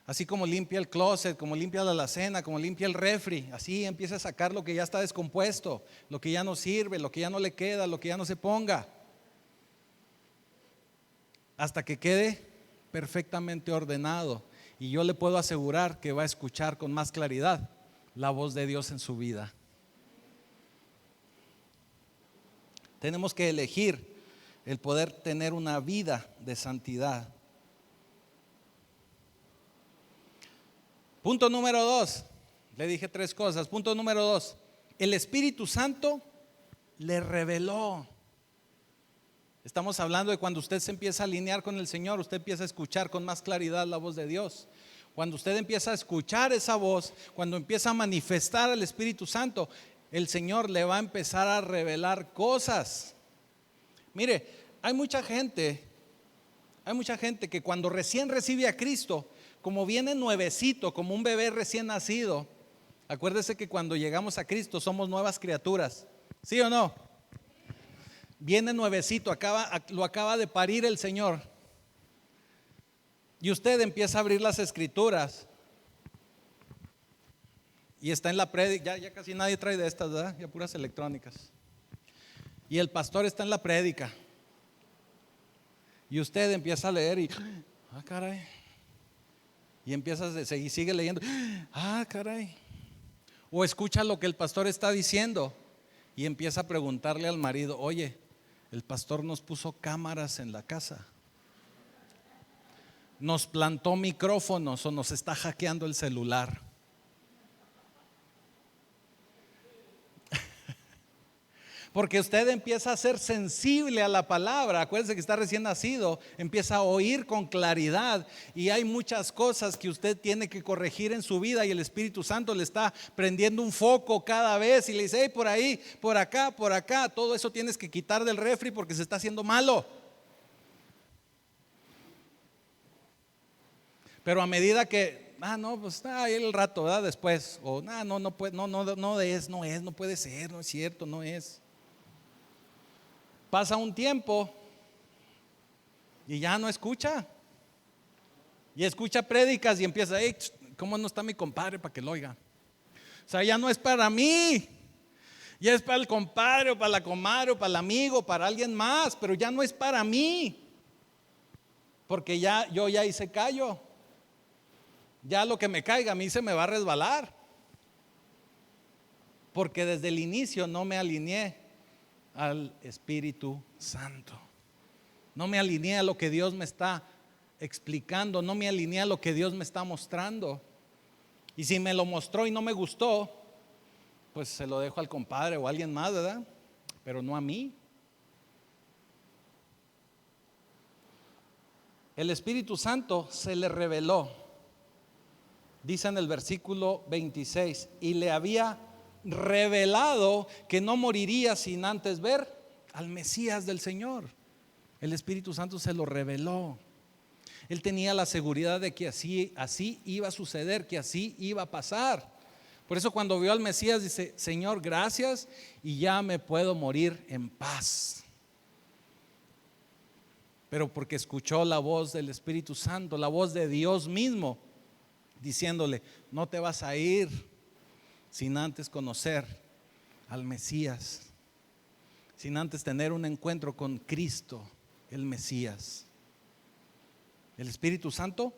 Así como limpia el closet, como limpia la alacena, como limpia el refri, así empieza a sacar lo que ya está descompuesto, lo que ya no sirve, lo que ya no le queda, lo que ya no se ponga, hasta que quede perfectamente ordenado. Y yo le puedo asegurar que va a escuchar con más claridad la voz de Dios en su vida. Tenemos que elegir el poder tener una vida de santidad. Punto número 2, le dije 3 cosas. Punto número 2, el Espíritu Santo le reveló. Estamos hablando de cuando usted se empieza a alinear con el Señor, usted empieza a escuchar con más claridad la voz de Dios. Cuando usted empieza a escuchar esa voz, cuando empieza a manifestar al Espíritu Santo, el Señor le va a empezar a revelar cosas. Mire, hay mucha gente que cuando recién recibe a Cristo, como viene nuevecito, como un bebé recién nacido, acuérdese que cuando llegamos a Cristo somos nuevas criaturas, ¿sí o no? Viene nuevecito, lo acaba de parir el Señor. Y usted empieza a abrir las escrituras y está en la prédica, ya casi nadie trae de estas, ¿verdad? Ya puras electrónicas. Y el pastor está en la prédica y usted empieza a leer y caray. Y empieza a seguir, y sigue leyendo, caray. O escucha lo que el pastor está diciendo y empieza a preguntarle al marido, oye, el pastor nos puso cámaras en la casa, nos plantó micrófonos o nos está hackeando el celular. Porque usted empieza a ser sensible a la palabra. Acuérdese que está recién nacido, empieza a oír con claridad. Y hay muchas cosas que usted tiene que corregir en su vida. Y el Espíritu Santo le está prendiendo un foco cada vez. Y le dice, hey, por ahí, por acá, por acá. Todo eso tienes que quitar del refri porque se está haciendo malo. Pero a medida que, pues ahí el rato, ¿verdad? Después. O no puede, no puede ser, no es cierto, no es. Pasa un tiempo y ya no escucha. Y escucha prédicas y empieza, ¿cómo no está mi compadre para que lo oiga? O sea, ya no es para mí. Ya es para el compadre, o para la comadre, o para el amigo, para alguien más, pero ya no es para mí. Porque yo ya hice callo. Ya lo que me caiga a mí se me va a resbalar. Porque desde el inicio no me alineé al Espíritu Santo. No me alineé a lo que Dios me está explicando, no me alineé a lo que Dios me está mostrando. Y si me lo mostró y no me gustó, pues se lo dejo al compadre o a alguien más, ¿verdad? Pero no a mí. El Espíritu Santo se le reveló, dice en el versículo 26, y le había revelado que no moriría sin antes ver al Mesías del Señor. El Espíritu Santo se lo reveló. Él tenía la seguridad de que así iba a suceder, que así iba a pasar. Por eso cuando vio al Mesías dice, Señor, gracias, y ya me puedo morir en paz. Pero porque escuchó la voz del Espíritu Santo, la voz de Dios mismo, diciéndole, no te vas a ir sin antes conocer al Mesías, sin antes tener un encuentro con Cristo, el Mesías. El Espíritu Santo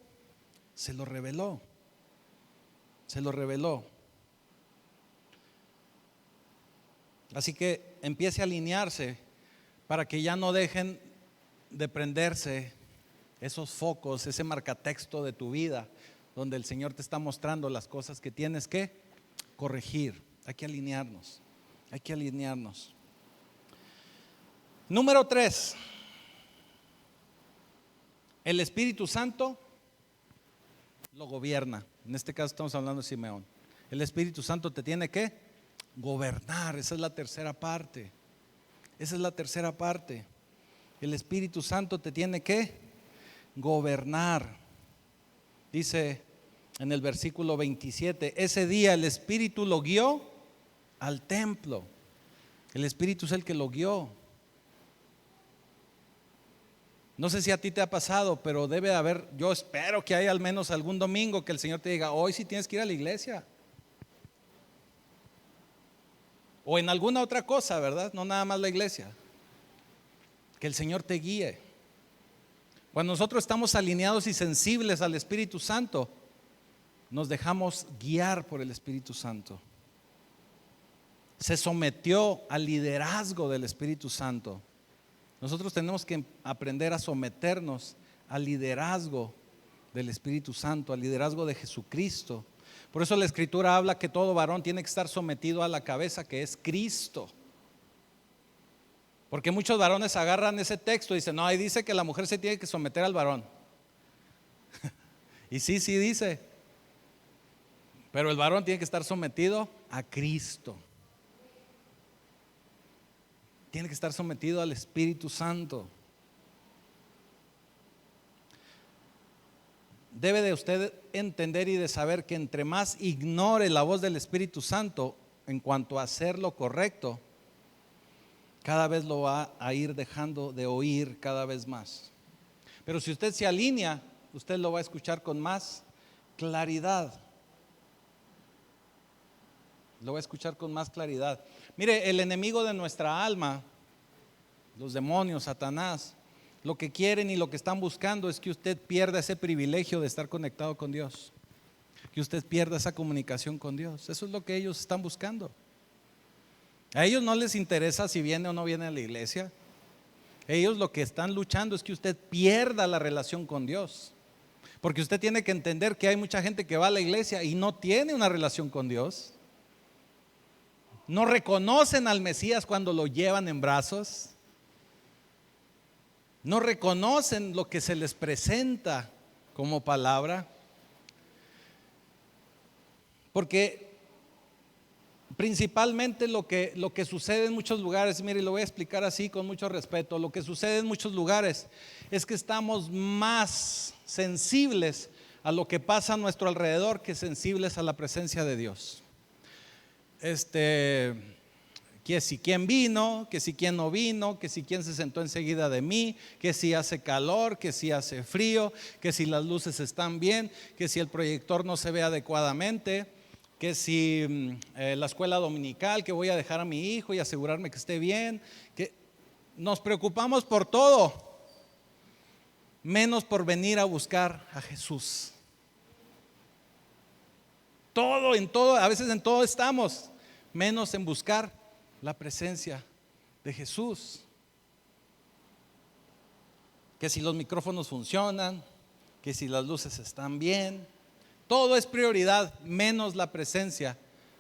se lo reveló. Se lo reveló. Así que empiece a alinearse para que ya no dejen de prenderse esos focos, ese marcatexto de tu vida, donde el Señor te está mostrando las cosas que tienes que corregir. Hay que alinearnos. Hay que alinearnos. Número 3. El Espíritu Santo lo gobierna. En este caso estamos hablando de Simeón. El Espíritu Santo te tiene que gobernar. Esa es la tercera parte. Esa es la tercera parte. El Espíritu Santo te tiene que gobernar. Dice en el versículo 27, ese día el Espíritu lo guió al templo. El Espíritu es el que lo guió. No sé si a ti te ha pasado, pero debe haber, yo espero que haya al menos algún domingo que el Señor te diga, hoy sí tienes que ir a la iglesia. O en alguna otra cosa, ¿verdad? No nada más la iglesia. Que el Señor te guíe. Cuando nosotros estamos alineados y sensibles al Espíritu Santo, nos dejamos guiar por el Espíritu Santo. Se sometió al liderazgo del Espíritu Santo. Nosotros tenemos que aprender a someternos al liderazgo del Espíritu Santo, al liderazgo de Jesucristo. Por eso la Escritura habla que todo varón tiene que estar sometido a la cabeza, que es Cristo. Porque muchos varones agarran ese texto y dicen, no, ahí dice que la mujer se tiene que someter al varón. Y sí dice, pero el varón tiene que estar sometido a Cristo. Tiene que estar sometido al Espíritu Santo. Debe de usted entender y de saber que entre más ignore la voz del Espíritu Santo en cuanto a hacer lo correcto, cada vez lo va a ir dejando de oír cada vez más. Pero si usted se alinea, usted lo va a escuchar con más claridad. Lo va a escuchar con más claridad. Mire, el enemigo de nuestra alma, los demonios, Satanás, lo que quieren y lo que están buscando es que usted pierda ese privilegio de estar conectado con Dios, que usted pierda esa comunicación con Dios. Eso es lo que ellos están buscando. A ellos no les interesa si viene o no viene a la iglesia. Ellos lo que están luchando es que usted pierda la relación con Dios, porque usted tiene que entender que hay mucha gente que va a la iglesia y no tiene una relación con Dios. No reconocen al Mesías cuando lo llevan en brazos. No reconocen lo que se les presenta como palabra. Porque principalmente lo que sucede en muchos lugares, mire, lo voy a explicar así con mucho respeto. Lo que sucede en muchos lugares es que estamos más sensibles a lo que pasa a nuestro alrededor que sensibles a la presencia de Dios. Que si quién vino, que si quién no vino, que si quién se sentó enseguida de mí, que si hace calor, que si hace frío, que si las luces están bien, que si el proyector no se ve adecuadamente, que si la escuela dominical, que voy a dejar a mi hijo y asegurarme que esté bien. Que nos preocupamos por todo, menos por venir a buscar a Jesús. Todo, en todo, a veces en todo estamos, menos en buscar la presencia de Jesús. Que si los micrófonos funcionan, que si las luces están bien, todo es prioridad, menos la presencia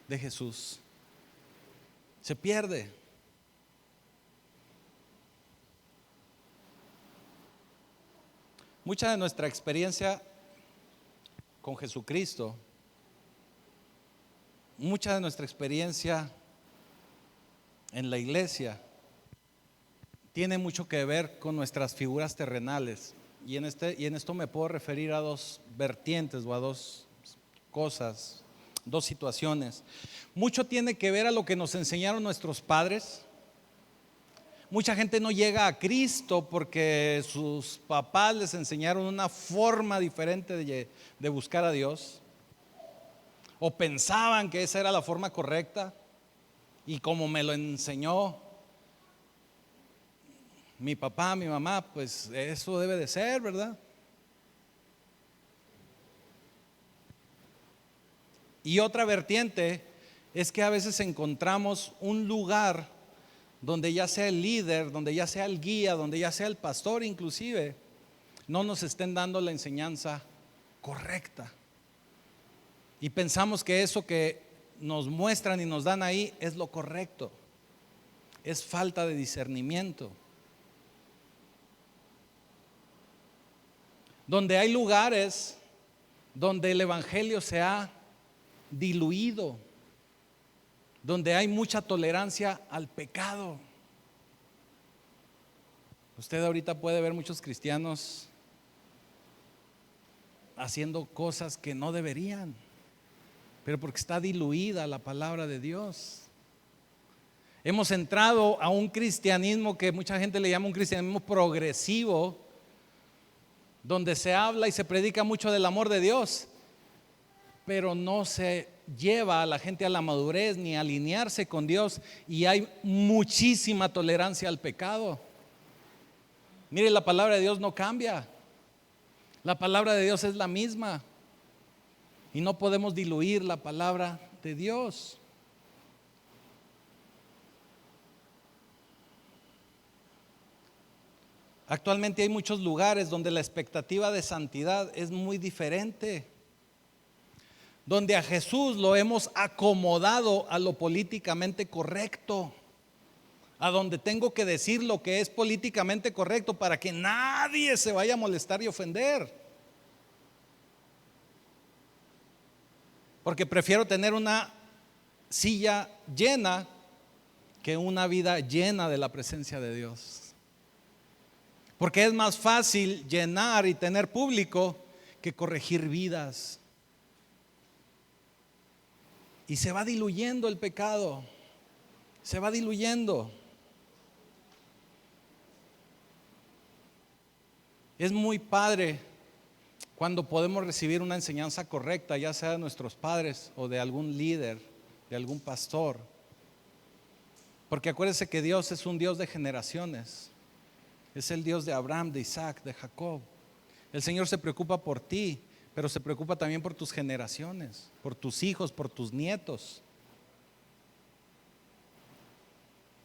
de Jesús. Se pierde. Mucha de nuestra experiencia con Jesucristo, mucha de nuestra experiencia en la iglesia tiene mucho que ver con nuestras figuras terrenales. Y en esto me puedo referir a dos vertientes o a dos cosas, dos situaciones. Mucho tiene que ver a lo que nos enseñaron nuestros padres. Mucha gente no llega a Cristo porque sus papás les enseñaron una forma diferente de buscar a Dios, o pensaban que esa era la forma correcta, y como me lo enseñó mi papá, mi mamá, pues eso debe de ser, ¿verdad? Y otra vertiente es que a veces encontramos un lugar donde ya sea el líder, donde ya sea el guía, donde ya sea el pastor inclusive, no nos estén dando la enseñanza correcta. Y pensamos que eso que nos muestran y nos dan ahí es lo correcto. Es falta de discernimiento. Donde hay lugares donde el evangelio se ha diluido, donde hay mucha tolerancia al pecado, Usted ahorita puede ver muchos cristianos haciendo cosas que no deberían, pero porque está diluida la palabra de Dios. Hemos entrado a un cristianismo que mucha gente le llama un cristianismo progresivo, donde se habla y se predica mucho del amor de Dios, pero no se lleva a la gente a la madurez ni a alinearse con Dios, y hay muchísima tolerancia al pecado. Mire, la palabra de Dios no cambia. La palabra de Dios es la misma y no podemos diluir la palabra de Dios. Actualmente hay muchos lugares donde la expectativa de santidad es muy diferente, donde a Jesús lo hemos acomodado a lo políticamente correcto, a donde tengo que decir lo que es políticamente correcto para que nadie se vaya a molestar y ofender. Porque prefiero tener una silla llena que una vida llena de la presencia de Dios. Porque es más fácil llenar y tener público que corregir vidas. Y se va diluyendo el pecado, se va diluyendo. Es muy padre cuando podemos recibir una enseñanza correcta, ya sea de nuestros padres o de algún líder, de algún pastor. Porque acuérdense que Dios es un Dios de generaciones. Es el Dios de Abraham, de Isaac, de Jacob. El Señor se preocupa por ti, pero se preocupa también por tus generaciones, por tus hijos, por tus nietos.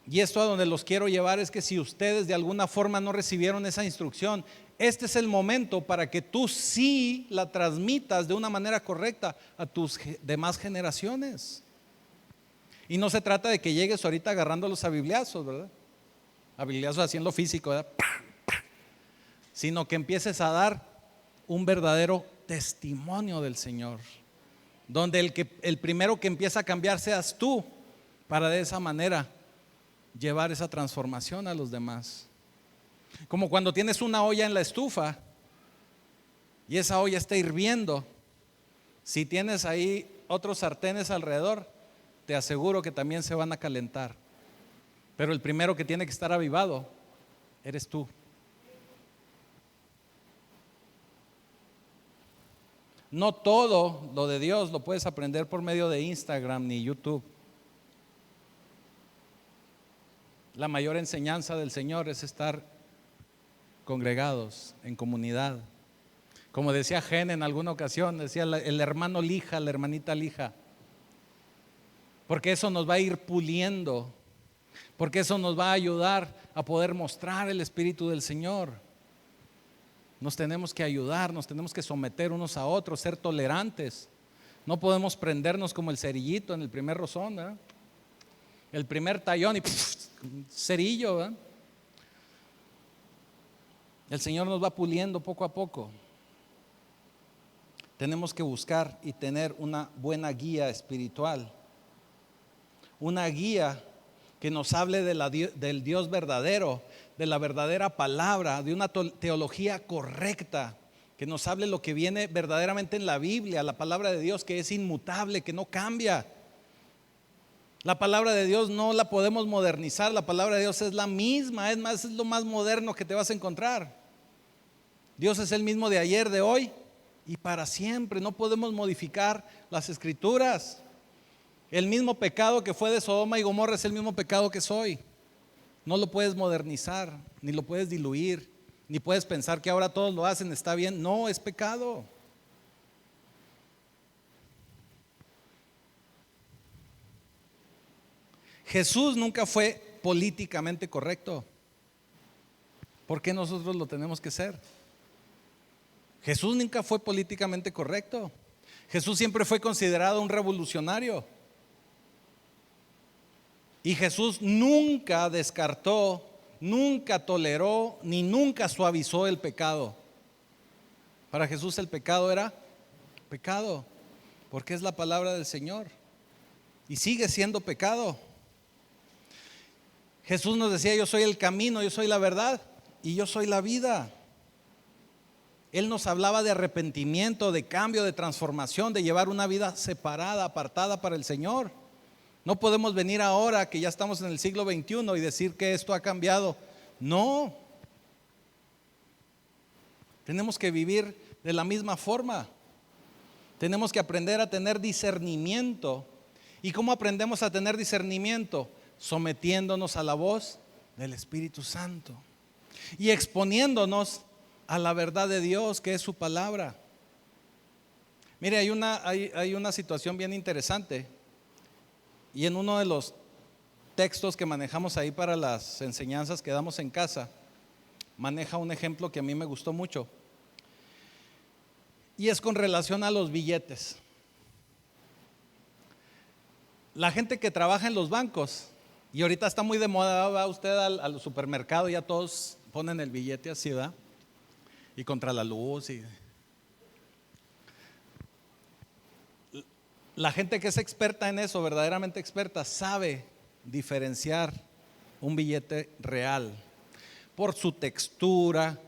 Y esto a donde los quiero llevar es que si ustedes de alguna forma no recibieron esa instrucción, este es el momento para que tú sí la transmitas de una manera correcta a tus demás generaciones. Y no se trata de que llegues ahorita agarrándolos a bibliazos, ¿verdad? A bibliazos haciendo físico, ¿verdad? Sino que empieces a dar un verdadero testimonio del Señor, donde el primero que empieza a cambiar seas tú, para de esa manera llevar esa transformación a los demás. Como cuando tienes una olla en la estufa y esa olla está hirviendo, si tienes ahí otros sartenes alrededor, te aseguro que también se van a calentar, pero el primero que tiene que estar avivado eres tú. No todo lo de Dios lo puedes aprender por medio de Instagram ni YouTube. La mayor enseñanza del Señor es estar congregados en comunidad. Como decía Gen en alguna ocasión, decía el hermano lija, la hermanita lija. Porque eso nos va a ir puliendo, porque eso nos va a ayudar a poder mostrar el Espíritu del Señor. Nos tenemos que ayudar, nos tenemos que someter unos a otros, ser tolerantes. No podemos prendernos como el cerillito en el primer rozón, ¿verdad? El primer tallón y cerillo, ¿verdad? El Señor nos va puliendo poco a poco. Tenemos que buscar y tener una buena guía espiritual, una guía que nos hable del Dios verdadero, de la verdadera palabra, de una teología correcta, que nos hable lo que viene verdaderamente en la Biblia, la palabra de Dios que es inmutable, que no cambia. La palabra de Dios no la podemos modernizar, la palabra de Dios es la misma, es más, es lo más moderno que te vas a encontrar. Dios es el mismo de ayer, de hoy y para siempre. No podemos modificar las escrituras. El mismo pecado que fue de Sodoma y Gomorra es el mismo pecado que soy. No lo puedes modernizar, ni lo puedes diluir, ni puedes pensar que ahora todos lo hacen, está bien. No, es pecado. Jesús nunca fue políticamente correcto. ¿Por qué nosotros lo tenemos que ser? Jesús nunca fue políticamente correcto. Jesús siempre fue considerado un revolucionario. Y Jesús nunca descartó, nunca toleró, ni nunca suavizó el pecado. Para Jesús el pecado era pecado, porque es la palabra del Señor. Y sigue siendo pecado. Jesús nos decía: yo soy el camino, yo soy la verdad y yo soy la vida. Él nos hablaba de arrepentimiento, de cambio, de transformación, de llevar una vida separada, apartada para el Señor. No podemos venir ahora que ya estamos en el siglo XXI y decir que esto ha cambiado. No. Tenemos que vivir de la misma forma. Tenemos que aprender a tener discernimiento. ¿Y cómo aprendemos a tener discernimiento? Sometiéndonos a la voz del Espíritu Santo y exponiéndonos a la verdad de Dios, que es su palabra. Mire, hay una situación bien interesante, y en uno de los textos que manejamos ahí para las enseñanzas que damos en casa, maneja un ejemplo que a mí me gustó mucho, y es con relación a los billetes. La gente que trabaja en los bancos, y ahorita está muy de moda, va usted al supermercado, ya todos ponen el billete así, ¿verdad? Y contra la luz. La gente que es experta en eso, verdaderamente experta, sabe diferenciar un billete real por su textura,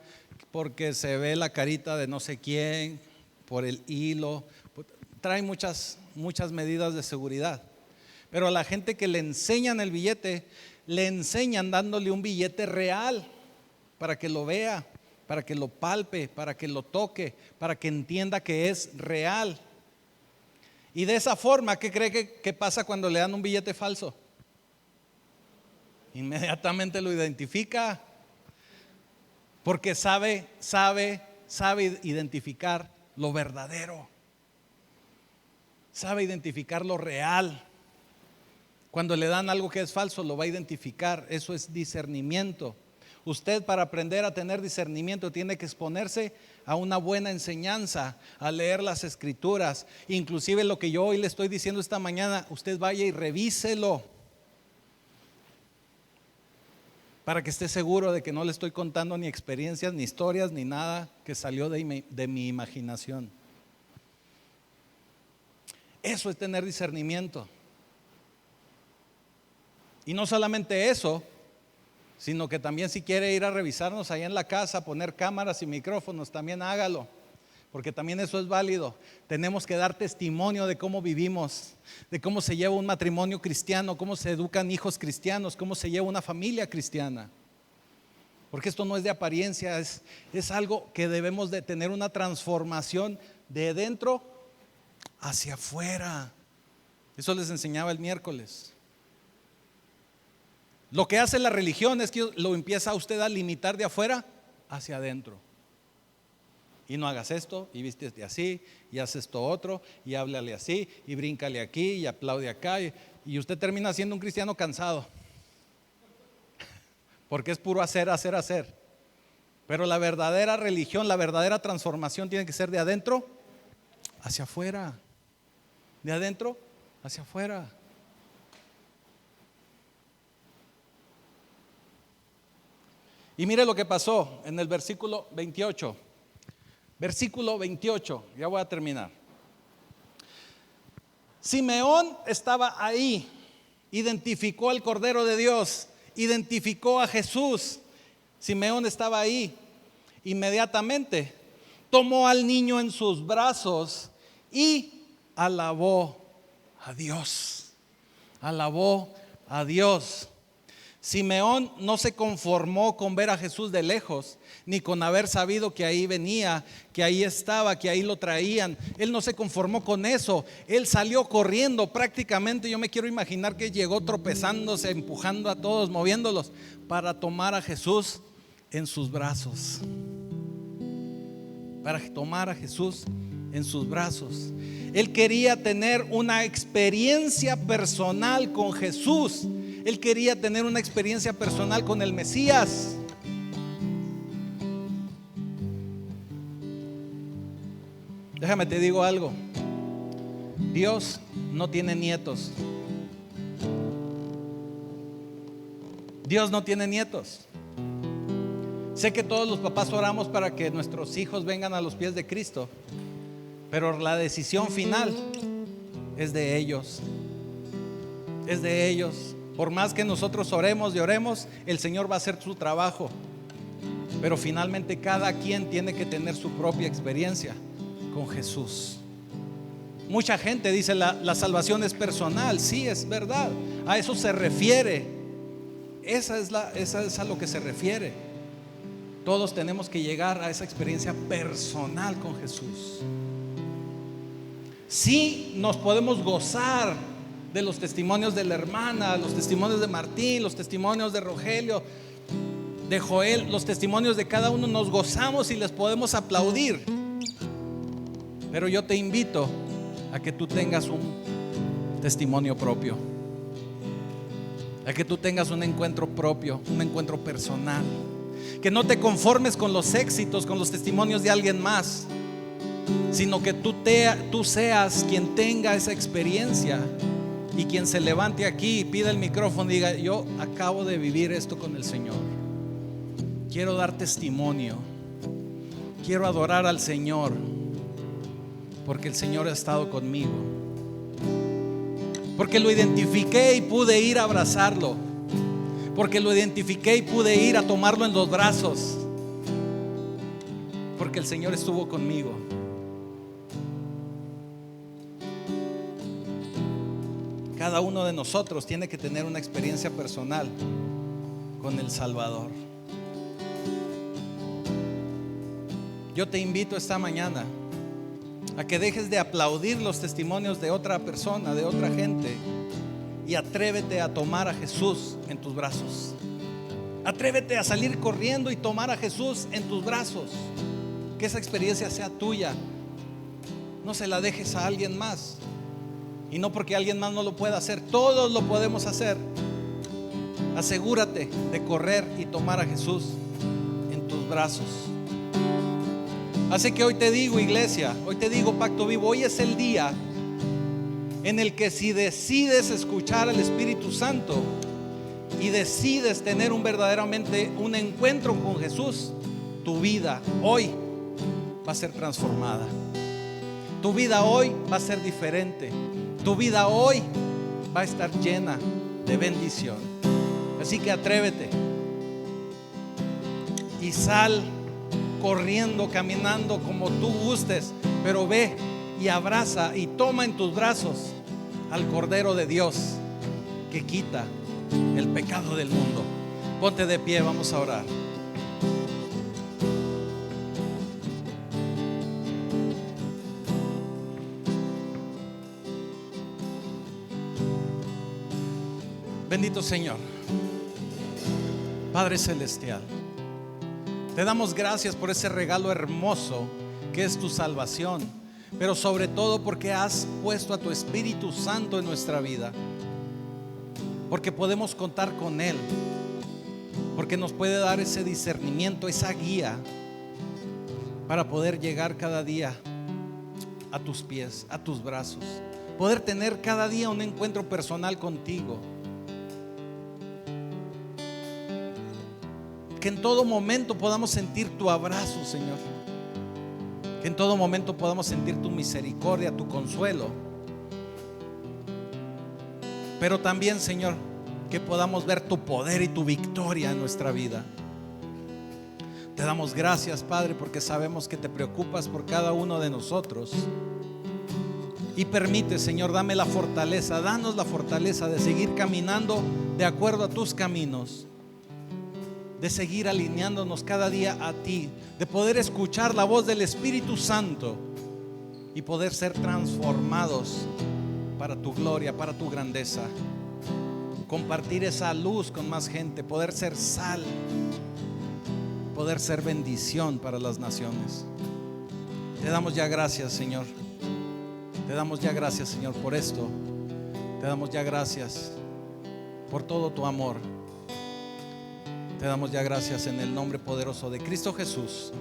porque se ve la carita de no sé quién, por el hilo. Trae muchas medidas de seguridad. Pero a la gente que le enseñan el billete, le enseñan dándole un billete real para que lo vea, para que lo palpe, para que lo toque, para que entienda que es real. Y de esa forma, ¿qué cree que pasa cuando le dan un billete falso? Inmediatamente lo identifica, porque sabe identificar lo verdadero, sabe identificar lo real. Cuando le dan algo que es falso, lo va a identificar. Eso es discernimiento. Usted, para aprender a tener discernimiento, tiene que exponerse a una buena enseñanza, a leer las escrituras. Inclusive lo que yo hoy le estoy diciendo esta mañana, usted vaya y revíselo, para que esté seguro de que no le estoy contando ni experiencias, ni historias, ni nada que salió de mi imaginación. Eso es tener discernimiento. Y no solamente eso, sino que también si quiere ir a revisarnos allá en la casa, poner cámaras y micrófonos, también hágalo, porque también eso es válido. Tenemos que dar testimonio de cómo vivimos, de cómo se lleva un matrimonio cristiano, cómo se educan hijos cristianos, cómo se lleva una familia cristiana. Porque esto no es de apariencia, es algo que debemos de tener una transformación de dentro hacia afuera. Eso les enseñaba el miércoles. Lo que hace la religión es que lo empieza a usted a limitar de afuera hacia adentro. Y no hagas esto, y vístete así, y haz esto otro, y háblale así, y bríncale aquí, y aplaude acá, y usted termina siendo un cristiano cansado, porque es puro hacer. Pero la verdadera religión, la verdadera transformación tiene que ser de adentro hacia afuera. De adentro hacia afuera. Y mire lo que pasó en el versículo 28. Versículo 28, ya voy a terminar. Simeón estaba ahí, identificó al Cordero de Dios, identificó a Jesús. Simeón estaba ahí. Inmediatamente tomó al niño en sus brazos y alabó a Dios. Alabó a Dios. Simeón no se conformó con ver a Jesús de lejos, ni con haber sabido que ahí venía, que ahí estaba, que ahí lo traían. Él no se conformó con eso. Él salió corriendo prácticamente. Yo me quiero imaginar que llegó tropezándose, empujando a todos, moviéndolos, para tomar a Jesús en sus brazos. Para tomar a Jesús en sus brazos. Él quería tener una experiencia personal con Jesús. Él quería tener una experiencia personal con el Mesías. Déjame te digo algo. Dios no tiene nietos. Dios no tiene nietos. Sé que todos los papás oramos para que nuestros hijos vengan a los pies de Cristo, pero la decisión final es de ellos. Es de ellos. Por más que nosotros oremos y oremos, el Señor va a hacer su trabajo. Pero finalmente cada quien tiene que tener su propia experiencia con Jesús. Mucha gente dice la salvación es personal. Sí, es verdad, a eso se refiere. Esa es a lo que se refiere. Todos tenemos que llegar a esa experiencia personal con Jesús. Sí, nos podemos gozar de los testimonios de la hermana, los testimonios de Martín, los testimonios de Rogelio, de Joel, los testimonios de cada uno, nos gozamos y les podemos aplaudir. Pero yo te invito a que tú tengas un testimonio propio, a que tú tengas un encuentro propio, un encuentro personal, que no te conformes con los éxitos, con los testimonios de alguien más, sino que tú seas quien tenga esa experiencia y quien se levante aquí y pida el micrófono y diga: yo acabo de vivir esto con el Señor, quiero dar testimonio, quiero adorar al Señor porque el Señor ha estado conmigo, porque lo identifiqué y pude ir a abrazarlo, porque lo identifiqué y pude ir a tomarlo en los brazos, porque el Señor estuvo conmigo. Cada uno de nosotros tiene que tener una experiencia personal con el Salvador. Yo te invito esta mañana a que dejes de aplaudir los testimonios de otra persona, de otra gente, y atrévete a tomar a Jesús en tus brazos. Atrévete a salir corriendo y tomar a Jesús en tus brazos. Que esa experiencia sea tuya. No se la dejes a alguien más. Y no porque alguien más no lo pueda hacer, todos lo podemos hacer. Asegúrate de correr y tomar a Jesús en tus brazos. Así que hoy te digo, iglesia, hoy te digo, Pacto Vivo, hoy es el día en el que si decides escuchar al Espíritu Santo y decides tener verdaderamente un encuentro con Jesús, tu vida hoy va a ser transformada. Tu vida hoy va a ser diferente. Tu vida hoy va a estar llena de bendición. Así que atrévete y sal corriendo, caminando como tú gustes, pero ve y abraza y toma en tus brazos al Cordero de Dios que quita el pecado del mundo. Ponte de pie, vamos a orar. Bendito Señor, Padre Celestial, te damos gracias por ese regalo hermoso que es tu salvación, pero sobre todo porque has puesto a tu Espíritu Santo en nuestra vida, porque podemos contar con Él, porque nos puede dar ese discernimiento, esa guía para poder llegar cada día a tus pies, a tus brazos, poder tener cada día un encuentro personal contigo. Que en todo momento podamos sentir tu abrazo, Señor. Que en todo momento podamos sentir tu misericordia, tu consuelo. Pero también, Señor, que podamos ver tu poder y tu victoria en nuestra vida. Te damos gracias, Padre, porque sabemos que te preocupas por cada uno de nosotros. Y permite, Señor, danos la fortaleza de seguir caminando de acuerdo a tus caminos, de seguir alineándonos cada día a ti, de poder escuchar la voz del Espíritu Santo y poder ser transformados para tu gloria, para tu grandeza. Compartir esa luz con más gente, poder ser sal, poder ser bendición para las naciones. Te damos ya gracias, Señor. Te damos ya gracias, Señor, por esto. Te damos ya gracias por todo tu amor. Te damos ya gracias en el nombre poderoso de Cristo Jesús.